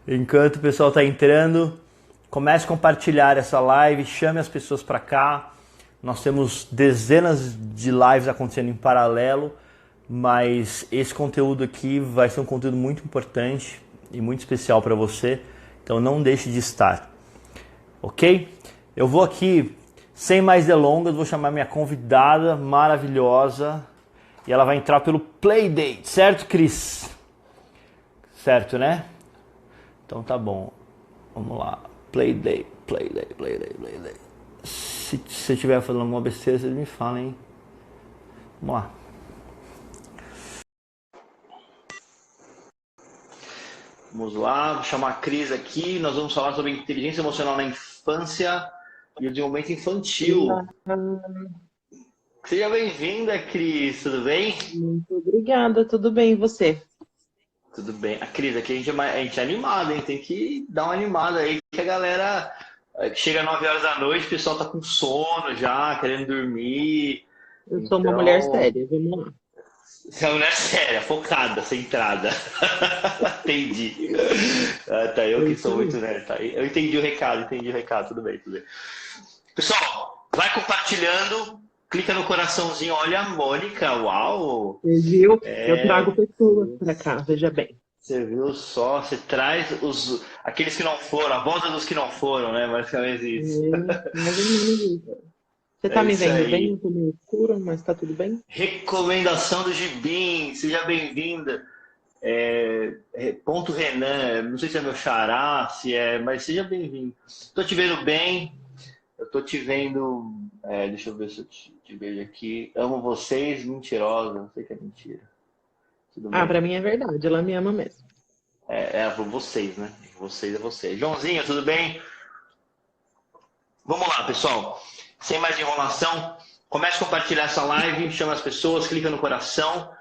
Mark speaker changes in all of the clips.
Speaker 1: Enquanto o pessoal está entrando, comece a compartilhar essa live, chame as pessoas para cá. Nós temos dezenas de lives acontecendo em paralelo, mas esse conteúdo aqui vai ser um conteúdo muito importante e muito especial para você, então não deixe de estar, ok? Eu vou aqui, sem mais delongas, vou chamar minha convidada maravilhosa e ela vai entrar pelo Playdate, certo, Cris? Certo, né? Então tá bom, vamos lá, Playdate. Se você estiver falando alguma besteira, vocês me falem, hein? Vamos lá. Vamos lá, vou chamar a Cris aqui. Nós vamos falar sobre inteligência emocional na infância e o desenvolvimento infantil. Seja bem-vinda, Cris, tudo bem?
Speaker 2: Muito obrigada, tudo bem, e você?
Speaker 1: Tudo bem. A Cris, aqui a gente é animado, hein? Tem que dar uma animada aí, que a galera chega 9 horas da noite, o pessoal tá com sono já, querendo dormir.
Speaker 2: Eu sou uma mulher
Speaker 1: Então,
Speaker 2: séria, vamos lá.
Speaker 1: você é uma mulher séria, focada, centrada. Entendi. Tá, eu
Speaker 2: É
Speaker 1: que
Speaker 2: isso
Speaker 1: sou muito
Speaker 2: aí.
Speaker 1: nerd, tá? Eu entendi o recado, tudo bem, tudo bem. Pessoal, vai compartilhando, clica no coraçãozinho, olha a Mônica, uau!
Speaker 2: Você viu? Eu trago
Speaker 1: É,
Speaker 2: pessoas para cá, veja bem.
Speaker 1: você viu só, você traz aqueles que não foram, a volta dos que não foram, né? Basicamente isso.
Speaker 2: Mais ou menos isso. Você
Speaker 1: É
Speaker 2: tá me
Speaker 1: isso
Speaker 2: vendo bem?
Speaker 1: aí.
Speaker 2: Eu tô meio escura, mas tá tudo bem?
Speaker 1: Recomendação do Gibim, seja bem-vinda. Ponto Renan, não sei se é meu xará, se é, mas seja bem-vindo. Tô te vendo bem, eu tô te vendo. Deixa eu ver se eu te vejo aqui. Amo vocês, mentirosa, não sei que é mentira. Tudo
Speaker 2: Ah,
Speaker 1: bem.
Speaker 2: pra mim é verdade, ela me ama mesmo.
Speaker 1: Por vocês, né? Vocês é vocês. Joãozinho, tudo bem? Vamos lá, pessoal. Sem mais enrolação, comece a compartilhar essa live, chama as pessoas, clica no coração.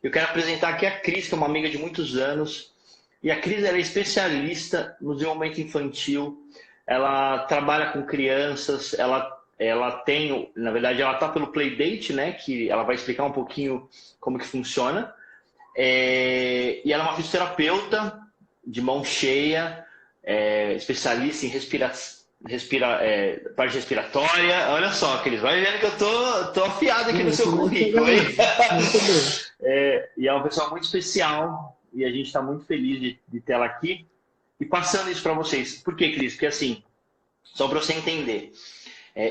Speaker 1: Eu quero apresentar aqui a Cris, que é uma amiga de muitos anos. E a Cris ela é especialista no desenvolvimento infantil. Ela trabalha com crianças, ela tem, na verdade, ela está pelo Playdate, né? Que ela vai explicar um pouquinho como que funciona. E ela é uma fisioterapeuta de mão cheia, especialista em parte respiratória. Olha só, Cris, vai vendo que eu tô afiado aqui no seu
Speaker 2: Começa
Speaker 1: currículo, hein?
Speaker 2: ganhando. Muito bem.
Speaker 1: E é uma pessoa muito especial e a gente está muito feliz de tê-la aqui. E passando isso para vocês. Por que, Cris? Porque assim, só para você entender,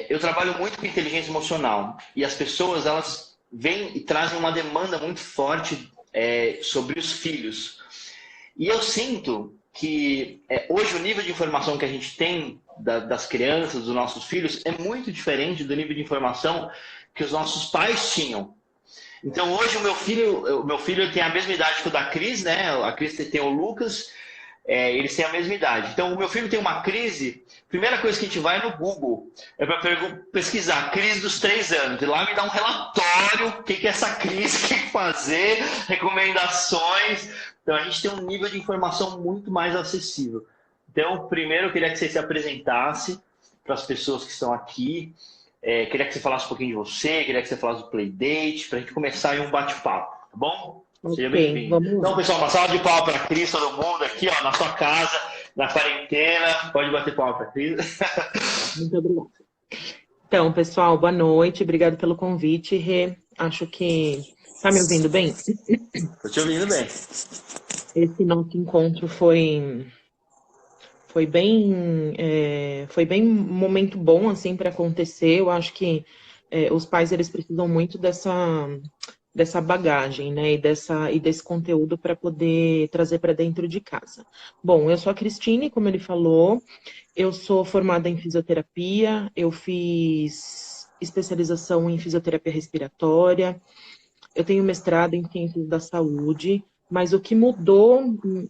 Speaker 1: eu trabalho muito com inteligência emocional e as pessoas elas vêm e trazem uma demanda muito forte sobre os filhos. E eu sinto que hoje o nível de informação que a gente tem das crianças, dos nossos filhos, é muito diferente do nível de informação que os nossos pais tinham. Então hoje o meu filho tem a mesma idade que o da Cris, né? A Cris tem o Lucas, eles têm a mesma idade. Então o meu filho tem uma crise, primeira coisa que a gente vai no Google é para pesquisar crise dos 3 anos. E lá me dá um relatório, o que é essa crise, o que fazer, recomendações. Então a gente tem um nível de informação muito mais acessível. Então, primeiro eu queria que você se apresentasse para as pessoas que estão aqui. Queria que você falasse um pouquinho de você, queria que você falasse do Playdate, para a gente começar aí um bate-papo, tá bom? Seja
Speaker 2: Ok,
Speaker 1: bem-vindo.
Speaker 2: vamos
Speaker 1: Então,
Speaker 2: lá.
Speaker 1: pessoal, uma salva de palmas para a Cris, todo mundo aqui, ó, na sua casa, na quarentena. Pode bater palma para a Cris.
Speaker 2: Muito obrigada. Então, pessoal, boa noite. Obrigado pelo convite, Rê. Acho que... Tá me ouvindo bem?
Speaker 1: Estou te ouvindo bem.
Speaker 2: Esse nosso encontro foi bem um momento bom assim para acontecer. Eu acho que os pais eles precisam muito dessa bagagem, né, e desse conteúdo para poder trazer para dentro de casa. Bom, eu sou a Cristine, como ele falou, eu sou formada em fisioterapia, eu fiz especialização em fisioterapia respiratória, eu tenho mestrado em ciências da saúde, mas o que mudou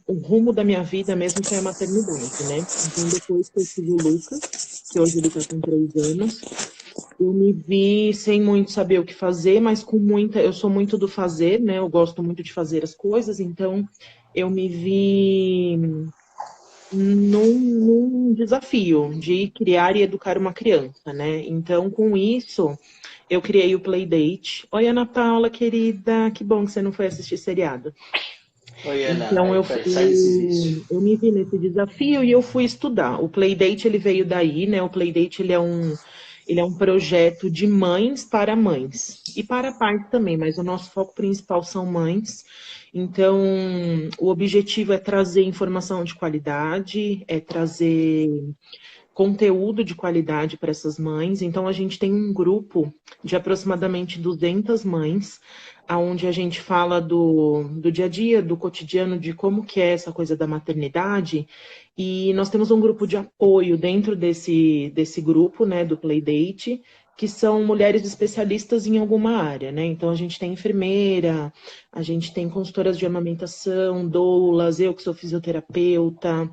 Speaker 2: o rumo da minha vida mesmo foi a maternidade, né? Então, depois que eu tive o Lucas, que hoje ele está com 3 anos, eu me vi sem muito saber o que fazer, mas com muita. Eu sou muito do fazer, né? Eu gosto muito de fazer as coisas, então eu me vi num desafio de criar e educar uma criança, né? Então, com isso, eu criei o Playdate. Oi, Ana Paula, querida, que bom que você não foi assistir seriado.
Speaker 1: Oi, Ana,
Speaker 2: Então,
Speaker 1: sai desse vício.
Speaker 2: eu me vi nesse desafio e eu fui estudar. O Playdate, ele veio daí, né? O Playdate, ele é um projeto de mães para mães. E para pais também, mas o nosso foco principal são mães. Então, o objetivo é trazer informação de qualidade, é trazer conteúdo de qualidade para essas mães. Então, a gente tem um grupo de aproximadamente 200 mães, onde a gente fala do dia a dia, do cotidiano, de como que é essa coisa da maternidade. E nós temos um grupo de apoio dentro desse grupo, né, do Playdate, que são mulheres especialistas em alguma área, né? Então, a gente tem enfermeira, a gente tem consultoras de amamentação, doulas, eu que sou fisioterapeuta,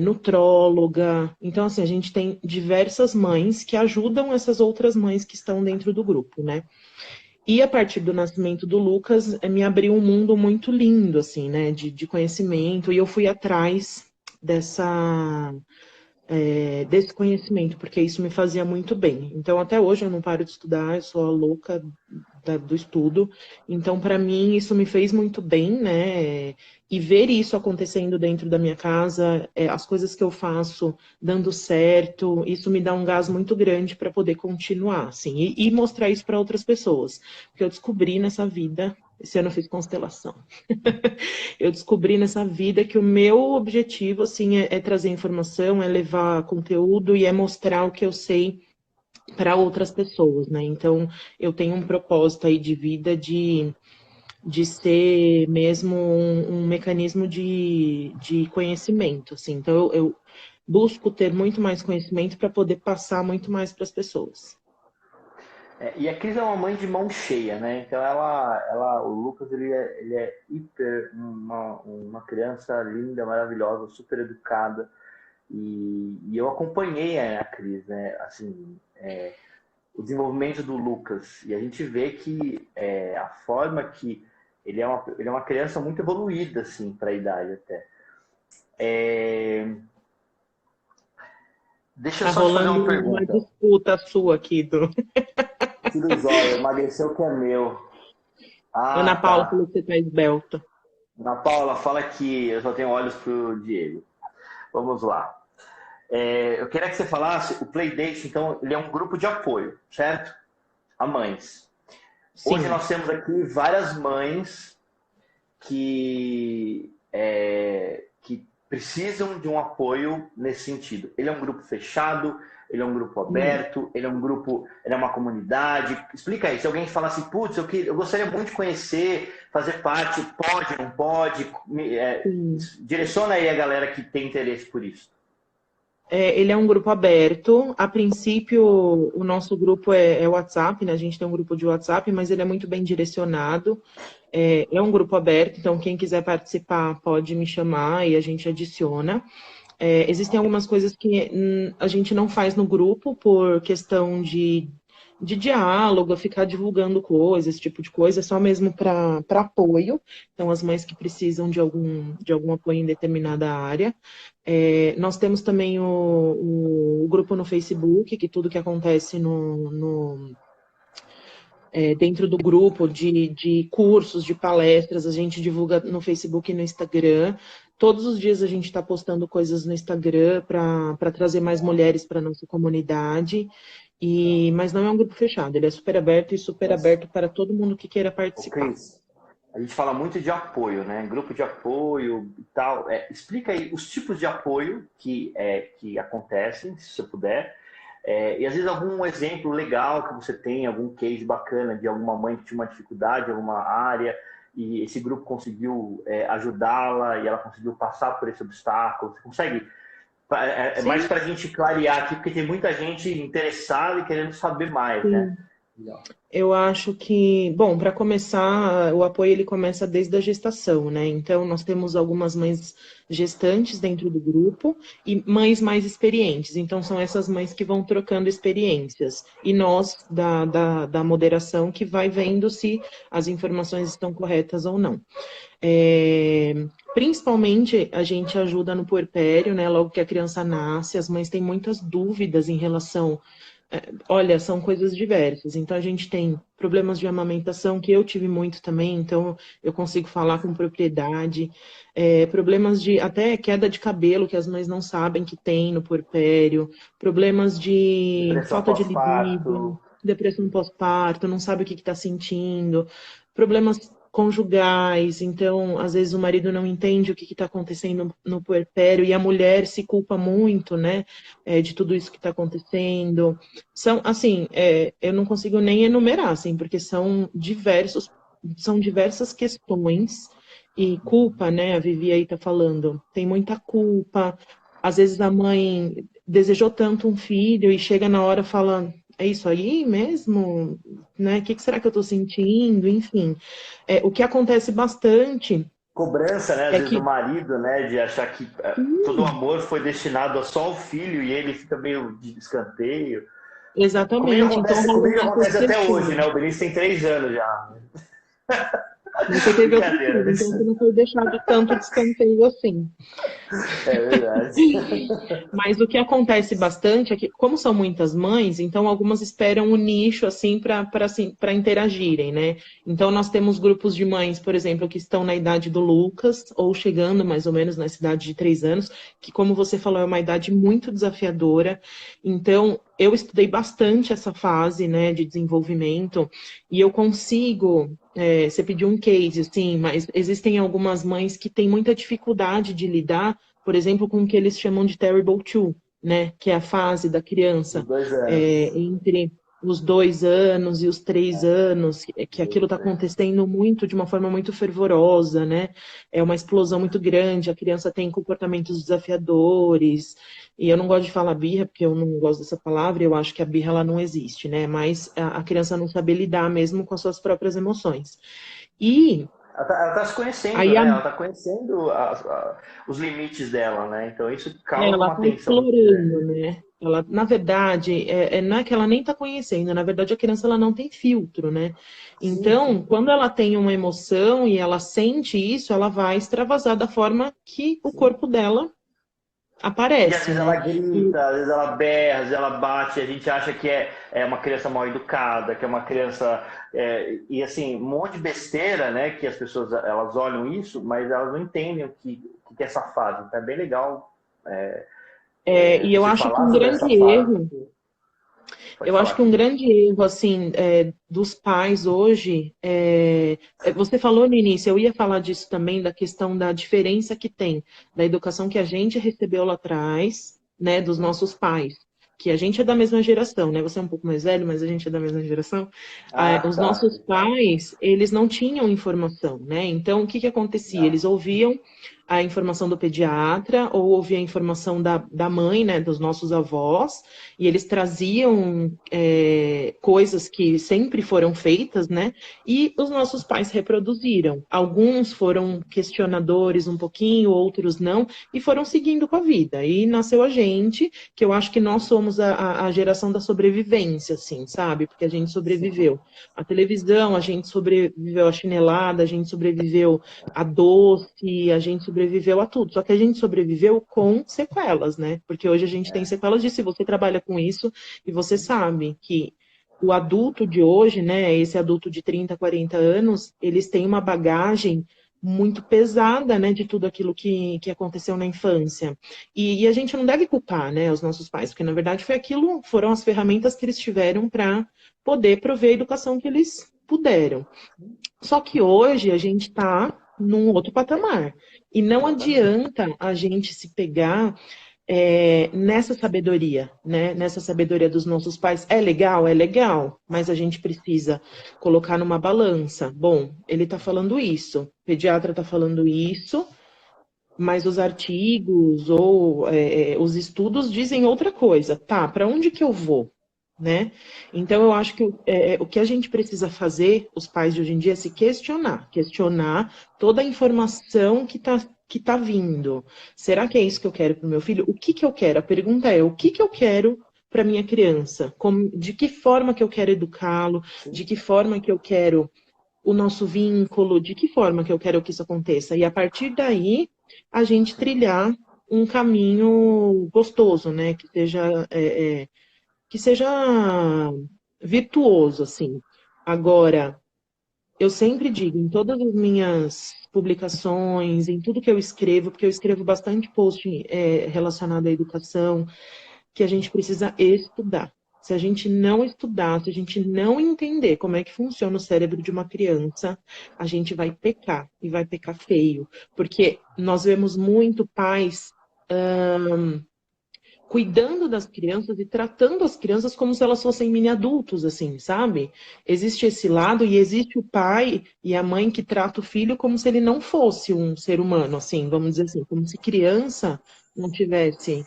Speaker 2: nutróloga. Então, assim, a gente tem diversas mães que ajudam essas outras mães que estão dentro do grupo, né? E a partir do nascimento do Lucas, me abriu um mundo muito lindo, assim, né? De conhecimento, e eu fui atrás dessa desse conhecimento, porque isso me fazia muito bem. Então, até hoje eu não paro de estudar, eu sou a louca do estudo. Então, para mim, isso me fez muito bem, né? E ver isso acontecendo dentro da minha casa, as coisas que eu faço dando certo, isso me dá um gás muito grande para poder continuar, assim, e mostrar isso para outras pessoas. Porque eu descobri nessa vida, esse ano eu fiz constelação. Eu descobri nessa vida que o meu objetivo, assim, é trazer informação, é levar conteúdo e é mostrar o que eu sei para outras pessoas, né? Então, eu tenho um propósito aí de vida de ser mesmo um mecanismo de conhecimento, assim. Então, eu busco ter muito mais conhecimento para poder passar muito mais para as pessoas.
Speaker 1: E a Cris é uma mãe de mão cheia, né? Então o Lucas, ele é hiper uma criança linda, maravilhosa, super educada. E eu acompanhei a Cris, né? Assim, o desenvolvimento do Lucas. E a gente vê que a forma que ele é uma criança muito evoluída, assim, para a idade até. Deixa eu
Speaker 2: Tá
Speaker 1: só te fazer
Speaker 2: rolando
Speaker 1: uma
Speaker 2: uma
Speaker 1: pergunta.
Speaker 2: disputa sua aqui,
Speaker 1: Tira o zóio, emagreceu o que é meu.
Speaker 2: Ana
Speaker 1: Ah,
Speaker 2: Paula falou
Speaker 1: tá.
Speaker 2: que você tá esbelta.
Speaker 1: Ana Paula, fala que eu só tenho olhos pro Diego. Vamos lá. Eu queria que você falasse, o Playdate, então, ele é um grupo de apoio, certo? A mães. Hoje
Speaker 2: Sim.
Speaker 1: nós temos aqui várias mães que precisam de um apoio nesse sentido. Ele é um grupo fechado, ele é um grupo
Speaker 2: Não.
Speaker 1: aberto, ele é um grupo, ele é uma comunidade. Explica aí, se alguém falar assim, putz, eu gostaria muito de conhecer, fazer parte, pode, não pode,
Speaker 2: Sim.
Speaker 1: direciona aí a galera que tem interesse por isso.
Speaker 2: Ele é um grupo aberto. A princípio, o nosso grupo é WhatsApp, né? A gente tem um grupo de WhatsApp, mas ele é muito bem direcionado. É um grupo aberto, então quem quiser participar pode me chamar e a gente adiciona. Existem algumas coisas que a gente não faz no grupo por questão de diálogo, ficar divulgando coisas, esse tipo de coisa, é só mesmo para apoio. Então, as mães que precisam de algum apoio em determinada área. Nós temos também o grupo no Facebook, que tudo que acontece dentro do grupo de cursos, de palestras, a gente divulga no Facebook e no Instagram. Todos os dias a gente está postando coisas no Instagram para trazer mais mulheres para a nossa comunidade. Mas não é um grupo fechado, ele é super aberto e super
Speaker 1: Mas,
Speaker 2: aberto para todo mundo que queira
Speaker 1: ô
Speaker 2: participar.
Speaker 1: Cris, a gente fala muito de apoio, né? Grupo de apoio e tal. Explica aí os tipos de apoio que acontecem, se você puder. E às vezes algum exemplo legal que você tem, algum case bacana de alguma mãe que tinha uma dificuldade em alguma área e esse grupo conseguiu ajudá-la e ela conseguiu passar por esse obstáculo. Você consegue? É mais
Speaker 2: Sim,
Speaker 1: para a gente clarear aqui, porque tem muita gente interessada e querendo saber mais, né?
Speaker 2: sim.
Speaker 1: Legal.
Speaker 2: Eu acho que, bom, para começar, o apoio ele começa desde a gestação, né? Então, nós temos algumas mães gestantes dentro do grupo e mães mais experientes. Então, são essas mães que vão trocando experiências. E nós, da moderação, que vai vendo se as informações estão corretas ou não. É, Principalmente, a gente ajuda no puerpério, né? Logo que a criança nasce, as mães têm muitas dúvidas em relação Olha, são coisas diversas. Então, a gente tem problemas de amamentação, que eu tive muito também, então eu consigo falar com propriedade. Problemas de até queda de cabelo, que as mães não sabem que tem no puerpério. Problemas de
Speaker 1: Depressão
Speaker 2: falta de libido,
Speaker 1: pós-parto.
Speaker 2: depressão pós-parto, não sabe o que está sentindo. Problemas conjugais, então, às vezes o marido não entende o que está acontecendo no puerpério e a mulher se culpa muito, né, de tudo isso que está acontecendo. São, assim, eu não consigo nem enumerar, assim, porque são diversas questões e culpa, né? A Vivi aí tá falando, tem muita culpa. Às vezes a mãe desejou tanto um filho e chega na hora e fala, é isso aí mesmo? Né? O que será que eu tô sentindo? Enfim, o que acontece bastante
Speaker 1: Cobrança, né, às
Speaker 2: é
Speaker 1: vezes do
Speaker 2: que
Speaker 1: marido, né, de achar que todo o amor foi destinado a só o filho e ele fica meio de escanteio.
Speaker 2: exatamente, então rola
Speaker 1: Comigo
Speaker 2: uma
Speaker 1: acontece até hoje,
Speaker 2: introspecção.
Speaker 1: né? O Benício tem 3 anos já.
Speaker 2: Mas você teve outro
Speaker 1: Brincadeira,
Speaker 2: filho, então você não foi deixado tanto de escanteio assim.
Speaker 1: é verdade.
Speaker 2: Mas o que acontece bastante é que, como são muitas mães, então algumas esperam o nicho assim para interagirem, né? Então nós temos grupos de mães, por exemplo, que estão na idade do Lucas, ou chegando mais ou menos na idade de 3 anos, que, como você falou, é uma idade muito desafiadora. Então, eu estudei bastante essa fase, né, de desenvolvimento, e eu consigo. Você pediu um case, assim, mas existem algumas mães que têm muita dificuldade de lidar, por exemplo, com o que eles chamam de terrible two, né? Que é a fase da
Speaker 1: Dos
Speaker 2: criança
Speaker 1: 2 anos.
Speaker 2: entre os 2 anos e os 3 anos, que aquilo está acontecendo muito, de uma forma muito fervorosa, né? É uma explosão muito grande, a criança tem comportamentos desafiadores, e eu não gosto de falar birra, porque eu não gosto dessa palavra, eu acho que a birra ela não existe, né? Mas a criança não sabe lidar mesmo com as suas próprias emoções. E
Speaker 1: Ela tá se conhecendo,
Speaker 2: aí
Speaker 1: né? Ela tá conhecendo os limites dela, né? Então isso causa
Speaker 2: ela
Speaker 1: uma
Speaker 2: está
Speaker 1: tensão muito grande.
Speaker 2: explorando, né? Ela, na verdade, não é que ela nem está conhecendo, na verdade a criança ela não tem filtro, né?
Speaker 1: Sim,
Speaker 2: Então,
Speaker 1: sim.
Speaker 2: quando ela tem uma emoção e ela sente isso, ela vai extravasar da forma que o
Speaker 1: Sim.
Speaker 2: corpo dela
Speaker 1: E às
Speaker 2: aparece,
Speaker 1: vezes
Speaker 2: né?
Speaker 1: ela grita, às vezes ela berra, às vezes ela bate, a gente acha que é uma criança mal educada, que é uma criança. E assim, um monte de besteira, né? Que as pessoas elas olham isso, mas elas não entendem o que é essa fase. Então é bem legal
Speaker 2: E eu
Speaker 1: você
Speaker 2: acho que
Speaker 1: falar
Speaker 2: um
Speaker 1: sobre
Speaker 2: grande
Speaker 1: essa fase.
Speaker 2: erro
Speaker 1: Pode
Speaker 2: Eu acho
Speaker 1: falar,
Speaker 2: que um
Speaker 1: Cris.
Speaker 2: grande erro, assim, dos pais hoje, você falou no início, eu ia falar disso também, da questão da diferença que tem da educação que a gente recebeu lá atrás, né, dos nossos pais, que a gente é da mesma geração, né, você é um pouco mais velho, mas a gente é da mesma geração.
Speaker 1: Ah,
Speaker 2: Os
Speaker 1: tá.
Speaker 2: nossos pais, eles não tinham informação, né, então o que que acontecia?
Speaker 1: Não.
Speaker 2: Eles ouviam a informação do pediatra ou ouviam a informação da mãe, né, dos nossos avós, e eles traziam coisas que sempre foram feitas, né? E os nossos pais reproduziram. Alguns foram questionadores um pouquinho, outros não, e foram seguindo com a vida. E nasceu a gente, que eu acho que nós somos a geração da sobrevivência, assim, sabe? Porque a gente sobreviveu à televisão, a gente sobreviveu à chinelada, a gente sobreviveu a doce, a gente sobreviveu a tudo. Só que a gente sobreviveu com sequelas, né? Porque hoje a gente tem sequelas de se você trabalha com isso e você sabe que o adulto de hoje, né, esse adulto de 30, 40 anos, eles têm uma bagagem muito pesada, né, de tudo aquilo que aconteceu na infância. E a gente não deve culpar, né, os nossos pais, porque na verdade foi aquilo, foram as ferramentas que eles tiveram para poder prover a educação que eles puderam. Só que hoje a gente está num outro patamar. E não
Speaker 1: Exatamente.
Speaker 2: adianta a gente se pegar nessa sabedoria, né? Nessa sabedoria dos nossos pais. É legal, mas a gente precisa colocar numa balança. Bom, ele está falando isso, o pediatra está falando isso, mas os artigos ou os estudos dizem outra coisa. Tá, para onde que eu vou? Né? Então, eu acho que o que a gente precisa fazer, os pais de hoje em dia, é se questionar toda a informação que tá vindo. Será que é isso que eu quero para o meu filho? O que que eu quero? A pergunta é, o que que eu quero para minha criança? De que forma que eu quero educá-lo? De que forma que eu quero o nosso vínculo? De que forma que eu quero que isso aconteça? E a partir daí, a gente trilhar um caminho gostoso, né? Que seja que seja virtuoso, assim. Agora, eu sempre digo, em todas as minhas publicações, em tudo que eu escrevo, porque eu escrevo bastante post relacionado à educação, que a gente precisa estudar. Se a gente não estudar, se a gente não entender como é que funciona o cérebro de uma criança, a gente vai pecar, e vai pecar feio. Porque nós vemos muito pais cuidando das crianças e tratando as crianças como se elas fossem mini adultos, assim, sabe? Existe esse lado e existe o pai e a mãe que trata o filho como se ele não fosse um ser humano, assim, vamos dizer assim, como se criança não tivesse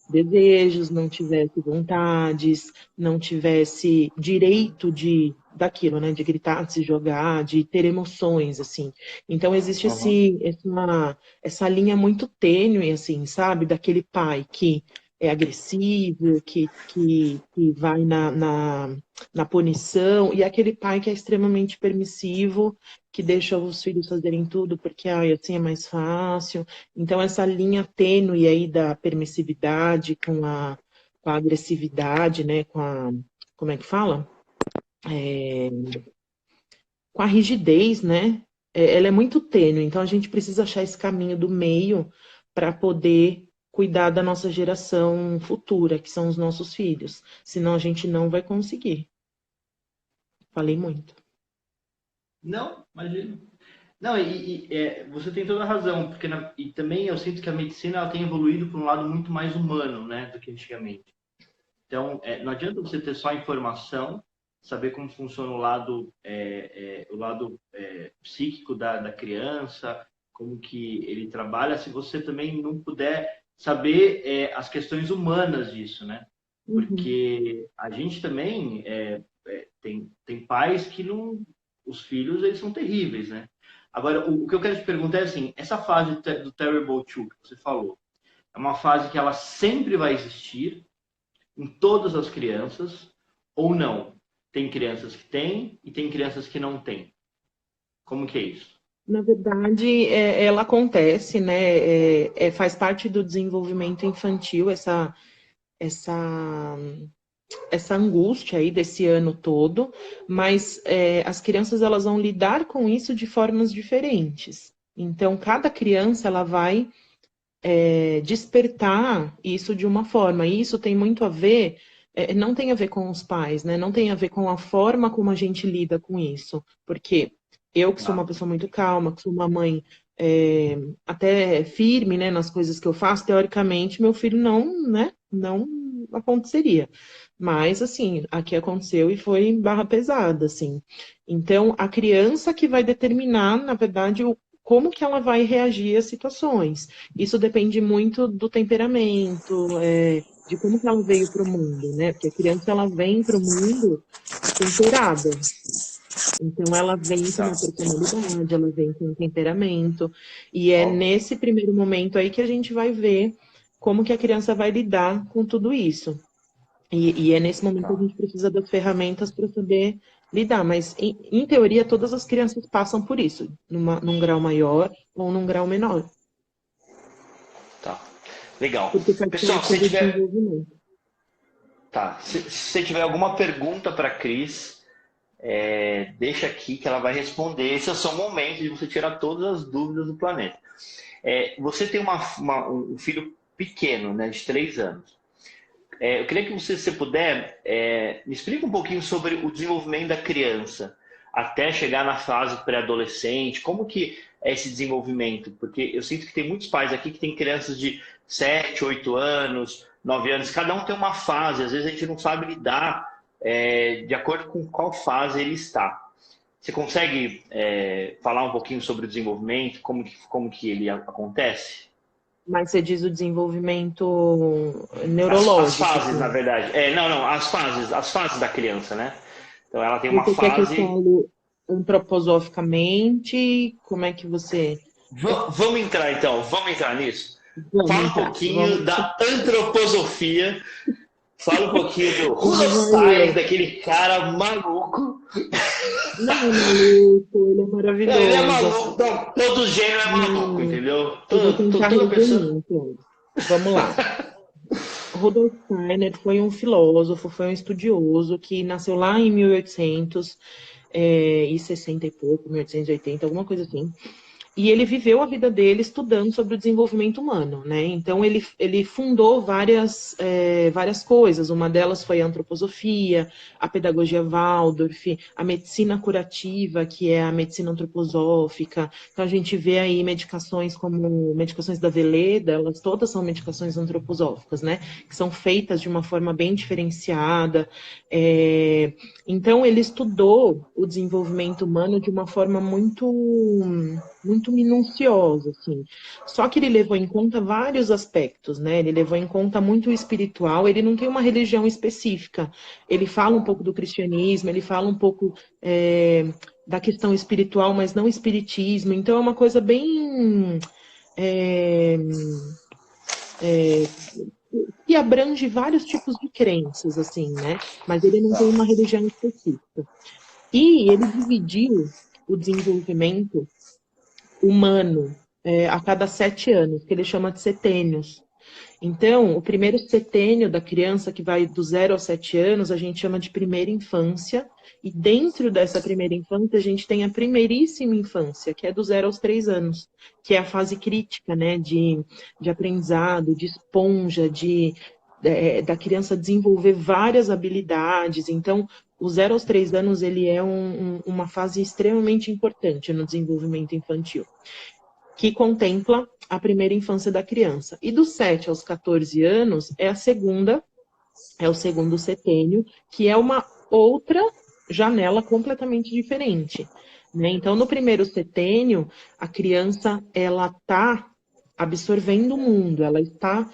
Speaker 2: desejos, não tivesse vontades, não tivesse direito de daquilo, né, de gritar, de se jogar, de ter emoções, assim. Então existe
Speaker 1: Uhum.
Speaker 2: essa linha muito tênue, assim, sabe, daquele pai que é agressivo, que vai na punição, e aquele pai que é extremamente permissivo, que deixa os filhos fazerem tudo porque ai, assim é mais fácil. Então, essa linha tênue aí da permissividade com a agressividade, né? Como é que fala? É, com a rigidez, né? Ela é muito tênue, então a gente precisa achar esse caminho do meio para poder cuidar da nossa geração futura, que são os nossos filhos. Senão a gente não vai conseguir. Falei muito.
Speaker 3: Não, imagina. Não, você tem toda a razão, porque e também eu sinto que a medicina ela tem evoluído para um lado muito mais humano, né, do que antigamente. Então, não adianta você ter só a informação, saber como funciona o lado psíquico da criança, como que ele trabalha, se você também não puder saber as questões humanas disso, né?
Speaker 2: Uhum.
Speaker 3: Porque a gente também tem pais que não, os filhos eles são terríveis, né? Agora, o que eu quero te perguntar é assim, essa fase do Terrible Two que você falou, é uma fase que ela sempre vai existir em todas as crianças ou não? Tem crianças que têm e tem crianças que não têm. Como que é isso?
Speaker 2: Na verdade, ela acontece, né? Faz parte do desenvolvimento infantil essa, essa angústia aí desse ano todo, mas as crianças elas vão lidar com isso de formas diferentes. Então, cada criança ela vai despertar isso de uma forma. E isso tem muito a ver, não tem a ver com os pais, né? Não tem a ver com a forma como a gente lida com isso. Porque eu, que sou uma
Speaker 3: Ah,
Speaker 2: pessoa muito calma, que sou uma mãe até firme, né, nas coisas que eu faço, teoricamente, meu filho não, né, não aconteceria. Mas, assim, aqui aconteceu e foi barra pesada, assim. Então, a criança que vai determinar, na verdade, como que ela vai reagir às situações. Isso depende muito do temperamento, de como que ela veio para o mundo, né? Porque a criança ela vem para o mundo temperada. Então ela vem com
Speaker 3: tá.
Speaker 2: uma personalidade, ela vem com um temperamento, e é
Speaker 3: Ó,
Speaker 2: nesse primeiro momento aí que a gente vai ver como que a criança vai lidar com tudo isso. E é nesse momento que a
Speaker 3: tá.
Speaker 2: gente precisa das ferramentas para saber lidar. Mas, em teoria, todas as crianças passam por isso, num grau maior ou num grau menor.
Speaker 1: Tá. Legal.
Speaker 2: Porque faz
Speaker 1: Pessoal,
Speaker 2: parte
Speaker 1: se
Speaker 2: do
Speaker 1: tiver,
Speaker 2: desenvolvimento.
Speaker 1: tá, se tiver alguma pergunta para a Cris, deixa aqui que ela vai responder. Esse é o seu momento de você tirar todas as dúvidas do planeta. Você tem um filho pequeno, né, de 3 anos. Eu queria que você, se puder, me explique um pouquinho sobre o desenvolvimento da criança até chegar na fase pré-adolescente. Como que é esse desenvolvimento? Porque eu sinto que tem muitos pais aqui que têm crianças de 7, 8 anos, 9 anos. Cada um tem uma fase. Às vezes a gente não sabe lidar de acordo com qual fase ele está. Você consegue falar um pouquinho sobre o desenvolvimento, como que ele acontece?
Speaker 2: Mas você diz o desenvolvimento
Speaker 1: As
Speaker 2: neurológico,
Speaker 1: fases, na
Speaker 2: assim.
Speaker 1: verdade. Não, não, as fases da criança, né? Então ela tem uma
Speaker 2: Você quer que eu
Speaker 1: fase.
Speaker 2: fale antroposoficamente? Como é que você.
Speaker 1: Vamos entrar então, vamos entrar nisso.
Speaker 2: Vamos
Speaker 1: Fala um
Speaker 2: entrar. Vamos.
Speaker 1: pouquinho da antroposofia, fala um pouquinho do
Speaker 2: Lá
Speaker 1: Rudolf
Speaker 2: vai
Speaker 1: Steiner,
Speaker 2: eu.
Speaker 1: daquele cara maluco.
Speaker 2: Não é maluco, ele é
Speaker 1: Não, ele é
Speaker 2: maravilhoso.
Speaker 1: maluco, não, todo gênio é maluco,
Speaker 2: Não,
Speaker 1: entendeu?
Speaker 2: eu vou tentar
Speaker 1: Toda pessoa.
Speaker 2: resumir, então. Vamos lá. Rudolf Steiner foi um filósofo, foi um estudioso que nasceu lá em 1860 e pouco, 1880, alguma coisa assim. E ele viveu a vida dele estudando sobre o desenvolvimento humano, né? Então ele fundou várias coisas. Uma delas foi a antroposofia, a pedagogia Waldorf, a medicina curativa, que é a medicina antroposófica. Então a gente vê aí medicações como medicações da Veleda, elas todas são medicações antroposóficas, né? Que são feitas de uma forma bem diferenciada. Então ele estudou o desenvolvimento humano de uma forma muito minuciosa, assim. Só que ele levou em conta vários aspectos, né? Ele levou em conta muito o espiritual, ele não tem uma religião específica. Ele fala um pouco do cristianismo, ele fala um pouco da questão espiritual, mas não espiritismo. Então é uma coisa bem é, que abrange vários tipos de crenças, assim, né? Mas ele não tem uma religião específica. E ele dividiu o desenvolvimento humano a cada 7 anos, que ele chama de setênios. Então, o primeiro setênio da criança, que vai do 0 aos 7 anos, a gente chama de primeira infância. E dentro dessa primeira infância, a gente tem a primeiríssima infância, que é do 0 aos 3 anos, que é a fase crítica, né, de aprendizado, de esponja, da criança desenvolver várias habilidades. Então, o 0 aos 3 anos, ele é uma fase extremamente importante no desenvolvimento infantil, que contempla a primeira infância da criança. E dos 7 aos 14 anos é o segundo setênio, que é uma outra janela completamente diferente, né? Então, no primeiro setênio, a criança ela está absorvendo o mundo, ela está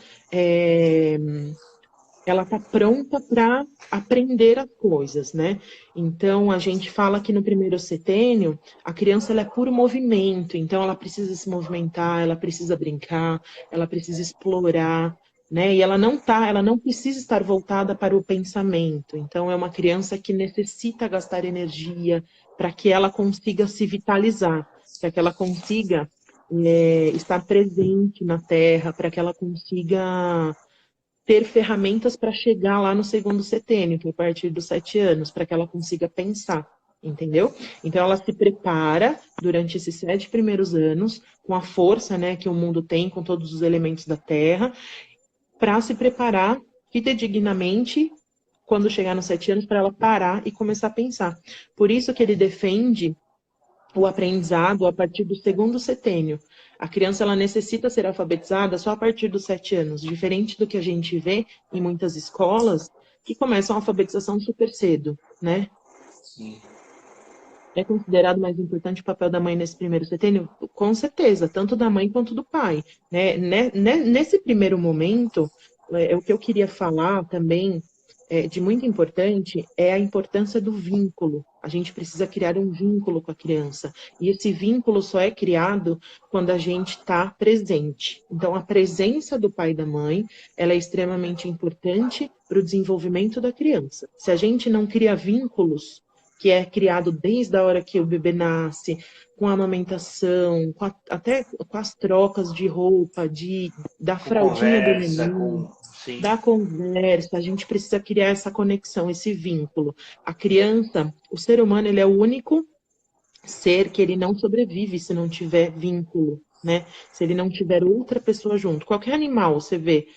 Speaker 2: pronta para aprender as coisas, né? Então, a gente fala que no primeiro setênio, a criança ela é puro movimento, então ela precisa se movimentar, ela precisa brincar, ela precisa explorar, né? E ela não precisa estar voltada para o pensamento. Então, é uma criança que necessita gastar energia para que ela consiga se vitalizar, para que ela consiga estar presente na Terra, para que ela consiga ter ferramentas para chegar lá no segundo setênio, que é a partir dos 7 anos, para que ela consiga pensar, entendeu? Então ela se prepara durante esses 7 primeiros anos, com a força, né, que o mundo tem, com todos os elementos da Terra, para se preparar fidedignamente quando chegar nos 7 anos, para ela parar e começar a pensar. Por isso que ele defende o aprendizado a partir do segundo setênio. A criança ela necessita ser alfabetizada só a partir dos 7 anos, diferente do que a gente vê em muitas escolas que começam a alfabetização super cedo, né?
Speaker 1: Sim.
Speaker 2: É considerado mais importante o papel da mãe nesse primeiro setênio? Com certeza, tanto da mãe quanto do pai, né? Nesse primeiro momento, o que eu queria falar também de muito importante é a importância do vínculo. A gente precisa criar um vínculo com a criança. E esse vínculo só é criado quando a gente está presente. Então, a presença do pai e da mãe, ela é extremamente importante para o desenvolvimento da criança. Se a gente não cria vínculos, que é criado desde a hora que o bebê nasce, com a amamentação, até com as trocas de roupa, da
Speaker 1: Com
Speaker 2: fraldinha do
Speaker 1: conversa,
Speaker 2: neném,
Speaker 1: com. Sim.
Speaker 2: da conversa, a gente precisa criar essa conexão, esse vínculo. A criança, o ser humano, ele é o único ser que ele não sobrevive se não tiver vínculo, né? Se ele não tiver outra pessoa junto. Qualquer animal, você vê,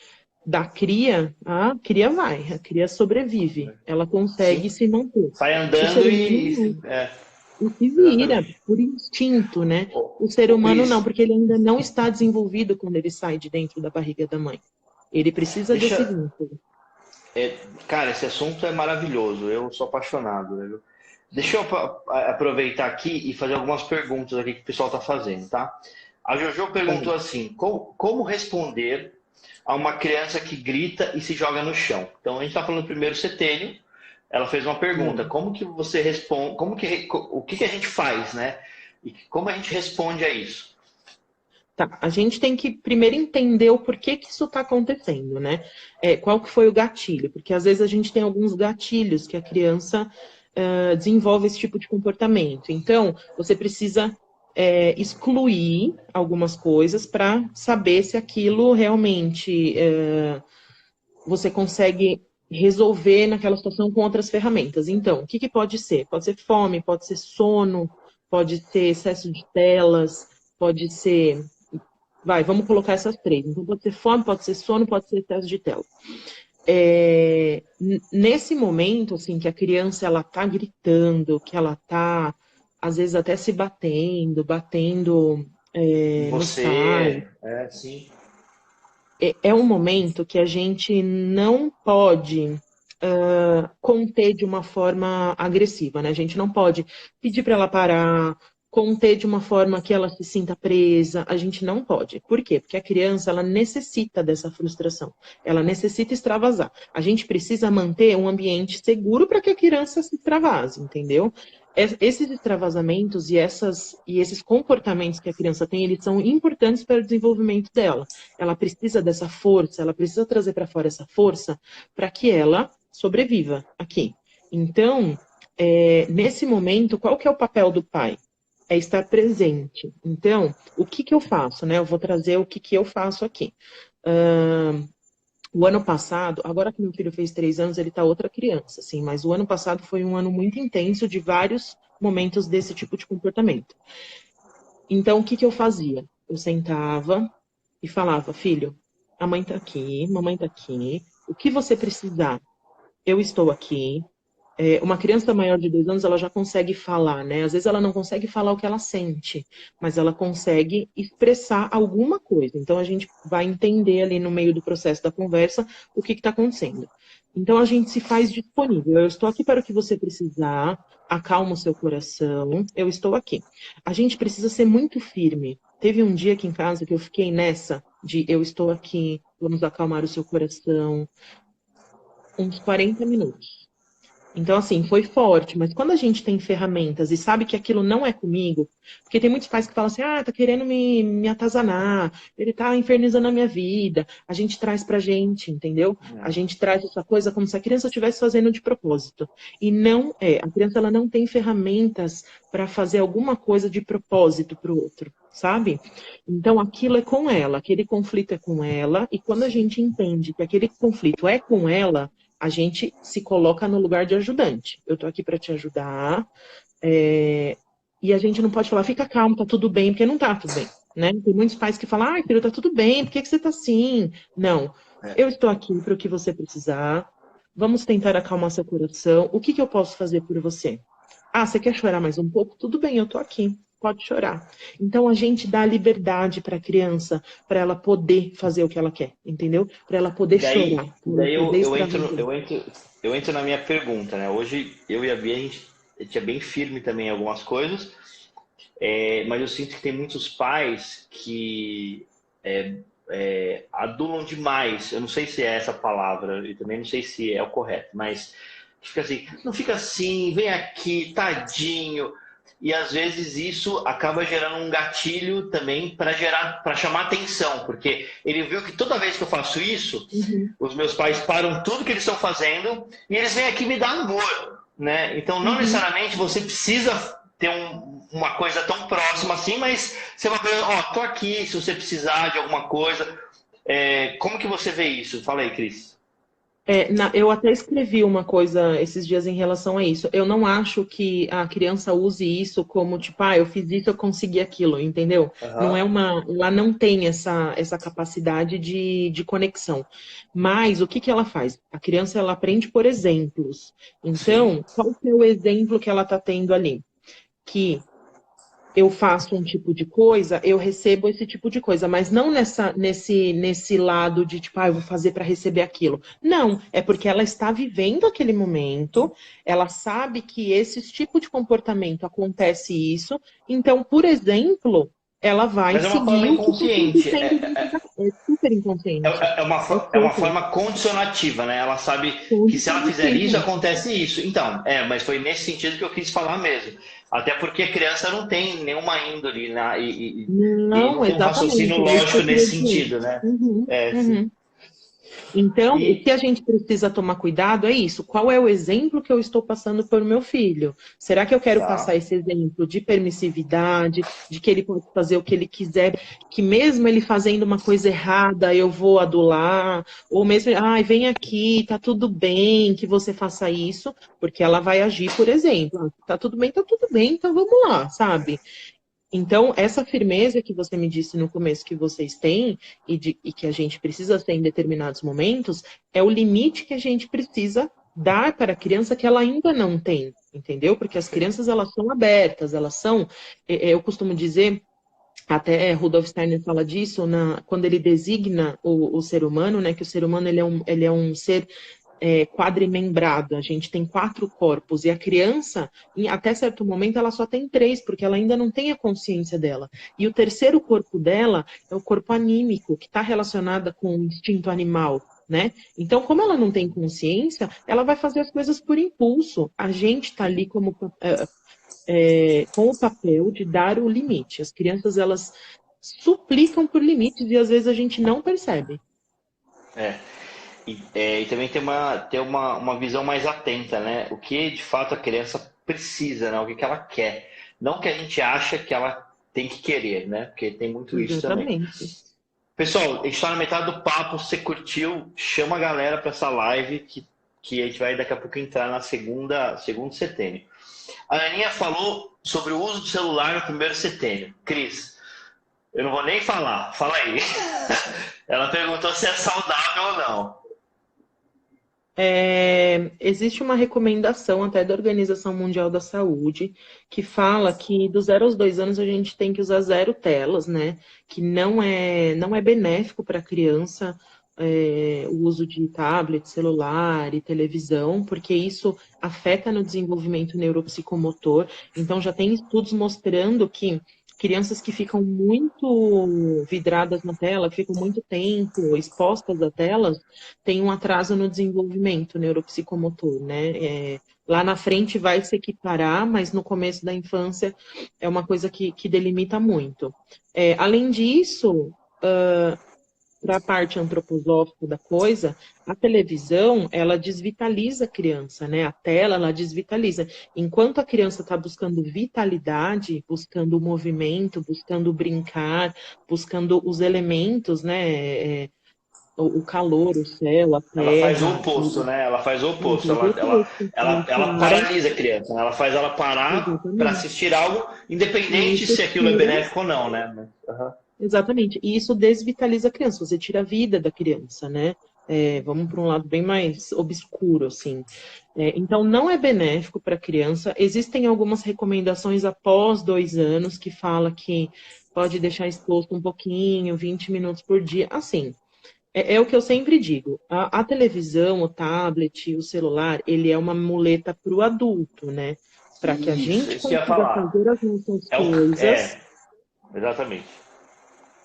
Speaker 2: da cria, a cria vai, a cria sobrevive, ela consegue
Speaker 1: Sim.
Speaker 2: se manter.
Speaker 1: Sai
Speaker 2: O ser
Speaker 1: andando
Speaker 2: humano não.
Speaker 1: É,
Speaker 2: E se vira
Speaker 1: exatamente.
Speaker 2: por instinto, né? O ser
Speaker 1: Ô,
Speaker 2: humano não,
Speaker 1: Cris,
Speaker 2: porque ele ainda não está desenvolvido quando ele sai de dentro da barriga da mãe. Ele precisa desse
Speaker 1: deixa.
Speaker 2: vínculo.
Speaker 1: Cara, esse assunto é maravilhoso. Eu sou apaixonado, né? Deixa eu aproveitar aqui e fazer algumas perguntas aqui que o pessoal está fazendo, tá? A Jojo perguntou assim: como responder a uma criança que grita e se joga no chão? Então, a gente está falando do primeiro setênio. Ela fez uma pergunta: como que você responde? O que a gente faz, né? E como a gente responde a isso?
Speaker 2: Tá, a gente tem que primeiro entender o porquê que isso está acontecendo, né? Qual que foi o gatilho? Porque às vezes a gente tem alguns gatilhos que a criança desenvolve esse tipo de comportamento. Então, você precisa excluir algumas coisas para saber se aquilo realmente você consegue resolver naquela situação com outras ferramentas. Então, o que que pode ser? Pode ser fome, pode ser sono, pode ser excesso de telas, pode ser... vamos colocar essas três. Então, pode ser fome, pode ser sono, pode ser excesso de tela. Nesse momento, assim, que a criança, ela tá gritando, que ela tá, às vezes, até se batendo nos pais,
Speaker 1: Você, sim.
Speaker 2: é um momento que a gente não pode conter de uma forma agressiva, né? A gente não pode pedir para ela parar, conter de uma forma que ela se sinta presa. A gente não pode. Por quê? Porque a criança, ela necessita dessa frustração. Ela necessita extravasar. A gente precisa manter um ambiente seguro para que a criança se extravase, entendeu? Esses extravasamentos e esses comportamentos que a criança tem, eles são importantes para o desenvolvimento dela. Ela precisa dessa força, ela precisa trazer para fora essa força para que ela sobreviva aqui. Então, nesse momento, qual que é o papel do pai? É estar presente. Então, o que que eu faço, né? Eu vou trazer o que que eu faço aqui. O ano passado, agora que meu filho fez 3 anos, ele tá outra criança, assim, mas o ano passado foi um ano muito intenso de vários momentos desse tipo de comportamento. Então, o que que eu fazia? Eu sentava e falava, filho, a mãe tá aqui, mamãe tá aqui, o que você precisar, eu estou aqui. Uma criança maior de 2 anos, ela já consegue falar, né? Às vezes ela não consegue falar o que ela sente, mas ela consegue expressar alguma coisa. Então a gente vai entender ali no meio do processo da conversa o que está acontecendo. Então a gente se faz disponível. Eu estou aqui para o que você precisar, acalma o seu coração, eu estou aqui. A gente precisa ser muito firme. Teve um dia aqui em casa que eu fiquei nessa de eu estou aqui, vamos acalmar o seu coração, uns 40 minutos. Então, assim, foi forte, mas quando a gente tem ferramentas e sabe que aquilo não é comigo, porque tem muitos pais que falam assim, tá querendo me atazanar, ele tá infernizando a minha vida, a gente traz pra gente, entendeu? A gente traz essa coisa como se a criança estivesse fazendo de propósito. E não é, a criança ela não tem ferramentas para fazer alguma coisa de propósito pro outro, sabe? Então, aquilo é com ela, aquele conflito é com ela, e quando a gente entende que aquele conflito é com ela, a gente se coloca no lugar de ajudante. Eu tô aqui para te ajudar. E a gente não pode falar, fica calmo, tá tudo bem, porque não tá tudo bem, né? Tem muitos pais que falam, filho, tá tudo bem, por que que você tá assim? Não, eu estou aqui para o que você precisar. Vamos tentar acalmar seu coração. O que que eu posso fazer por você? Você quer chorar mais um pouco? Tudo bem, eu tô aqui. Pode chorar. Então a gente dá liberdade para a criança, para ela poder fazer o que ela quer, entendeu? Para ela poder chorar, para ela poder extravasar.
Speaker 1: Eu entro na minha pergunta, né? Hoje eu e a Bia, a gente é bem firme também em algumas coisas, mas eu sinto que tem muitos pais que adulam demais. Eu não sei se é essa palavra, e também não sei se é o correto, mas fica assim, não fica assim, vem aqui, tadinho. E às vezes isso acaba gerando um gatilho também para chamar atenção, porque ele viu que toda vez que eu faço isso, os meus pais param tudo que eles estão fazendo e eles vêm aqui me dar amor, né? Então não necessariamente você precisa ter uma coisa tão próxima assim, mas você vai ver, tô aqui se você precisar de alguma coisa. Como que você vê isso? Fala aí, Cris.
Speaker 2: Eu até escrevi uma coisa esses dias em relação a isso. Eu não acho que a criança use isso como, tipo, eu fiz isso, eu consegui aquilo, entendeu? Não é ela não tem essa capacidade de conexão. Mas o que que ela faz? A criança, ela aprende por exemplos. Então, qual que é o exemplo que ela está tendo ali? Que eu faço um tipo de coisa, eu recebo esse tipo de coisa, mas não nesse lado de tipo, eu vou fazer para receber aquilo. Não, é porque ela está vivendo aquele momento, ela sabe que esse tipo de comportamento acontece isso, então, por exemplo, ela vai
Speaker 1: Mas é uma
Speaker 2: seguir
Speaker 1: forma
Speaker 2: o que está
Speaker 1: inconsciente.
Speaker 2: acontecendo. É super inconsciente.
Speaker 1: É uma forma condicionativa, né? Ela sabe que se ela fizer isso, acontece isso. Então, mas foi nesse sentido que eu quis falar mesmo. Até porque a criança não tem nenhuma índole, né? E não tem um
Speaker 2: Exatamente,
Speaker 1: raciocínio
Speaker 2: é isso que
Speaker 1: lógico
Speaker 2: eu queria
Speaker 1: nesse
Speaker 2: dizer.
Speaker 1: sentido, né?
Speaker 2: Uhum. Então, o
Speaker 3: E
Speaker 2: que a gente precisa tomar cuidado é isso. Qual é o exemplo que eu estou passando para o meu filho? Será que eu quero passar
Speaker 1: tá.
Speaker 2: esse exemplo de permissividade, de que ele pode fazer o que ele quiser, que mesmo ele fazendo uma coisa errada, eu vou adular? Ou mesmo, ai, vem aqui, tá tudo bem que você faça isso, porque ela vai agir, por exemplo. Tá tudo bem, então vamos lá, sabe? Então, essa firmeza que você me disse no começo que vocês têm e que a gente precisa ter em determinados momentos, é o limite que a gente precisa dar para a criança que ela ainda não tem, entendeu? Porque as
Speaker 1: Perfeito.
Speaker 2: crianças, elas são abertas, elas são, eu costumo dizer, até Rudolf Steiner fala disso, quando ele designa o ser humano, né, que o ser humano ele é um ser quadrimembrado, a gente tem 4 corpos, e a criança, até certo momento, ela só tem 3, porque ela ainda não tem a consciência dela. E o terceiro corpo dela é o corpo anímico, que está relacionado com o instinto animal, né? Então, como ela não tem consciência, ela vai fazer as coisas por impulso. A gente está ali com o papel de dar o limite. As crianças, elas suplicam por limites e às vezes a gente não percebe.
Speaker 1: É. E também ter uma visão mais atenta, né? O que de fato a criança precisa, né? O que ela quer. Não o que a gente acha que ela tem que querer, né? Porque tem muito isso também.
Speaker 2: Exatamente.
Speaker 1: Pessoal, a gente está na metade do papo. Se você curtiu, chama a galera para essa live que a gente vai daqui a pouco entrar na segundo setênio. A Aninha falou sobre o uso do celular no primeiro setênio. Cris, eu não vou nem falar. Fala aí. Ela perguntou se é saudável ou não.
Speaker 2: Existe uma recomendação até da Organização Mundial da Saúde que fala que dos 0 aos 2 anos a gente tem que usar 0 telas, né? Que não é benéfico para a criança o uso de tablet, celular e televisão, porque isso afeta no desenvolvimento neuropsicomotor. Então já tem estudos mostrando que crianças que ficam muito vidradas na tela, que ficam muito tempo expostas a telas, tem um atraso no desenvolvimento neuropsicomotor, né? Lá na frente vai se equiparar, mas no começo da infância é uma coisa que delimita muito. Além disso, para a parte antroposófica da coisa, a televisão, ela desvitaliza a criança, né? A tela, ela desvitaliza. Enquanto a criança está buscando vitalidade, buscando o movimento, buscando brincar, buscando os elementos, né? O calor, o céu, a
Speaker 1: Ela faz o
Speaker 2: terra,
Speaker 1: oposto, né? Ela faz o oposto.
Speaker 2: o
Speaker 1: Ela
Speaker 2: para,
Speaker 1: paralisa a criança, né? Ela faz ela parar para
Speaker 2: exatamente.
Speaker 1: assistir algo,
Speaker 2: E
Speaker 1: independente
Speaker 2: isso
Speaker 1: se aquilo é
Speaker 2: tira,
Speaker 1: benéfico ou não, né? Uhum.
Speaker 2: exatamente. E isso desvitaliza a criança, você tira a vida da criança, né? Vamos para um lado bem mais obscuro, assim. Então, não é benéfico para a criança. Existem algumas recomendações após 2 anos que fala que pode deixar exposto um pouquinho, 20 minutos por dia. Assim, é o que eu sempre digo. A televisão, o tablet, o celular, ele é uma muleta para o adulto, né? Para que a gente
Speaker 1: Isso que eu ia
Speaker 2: consiga
Speaker 1: falar.
Speaker 2: fazer as nossas
Speaker 1: É,
Speaker 2: coisas.
Speaker 1: exatamente.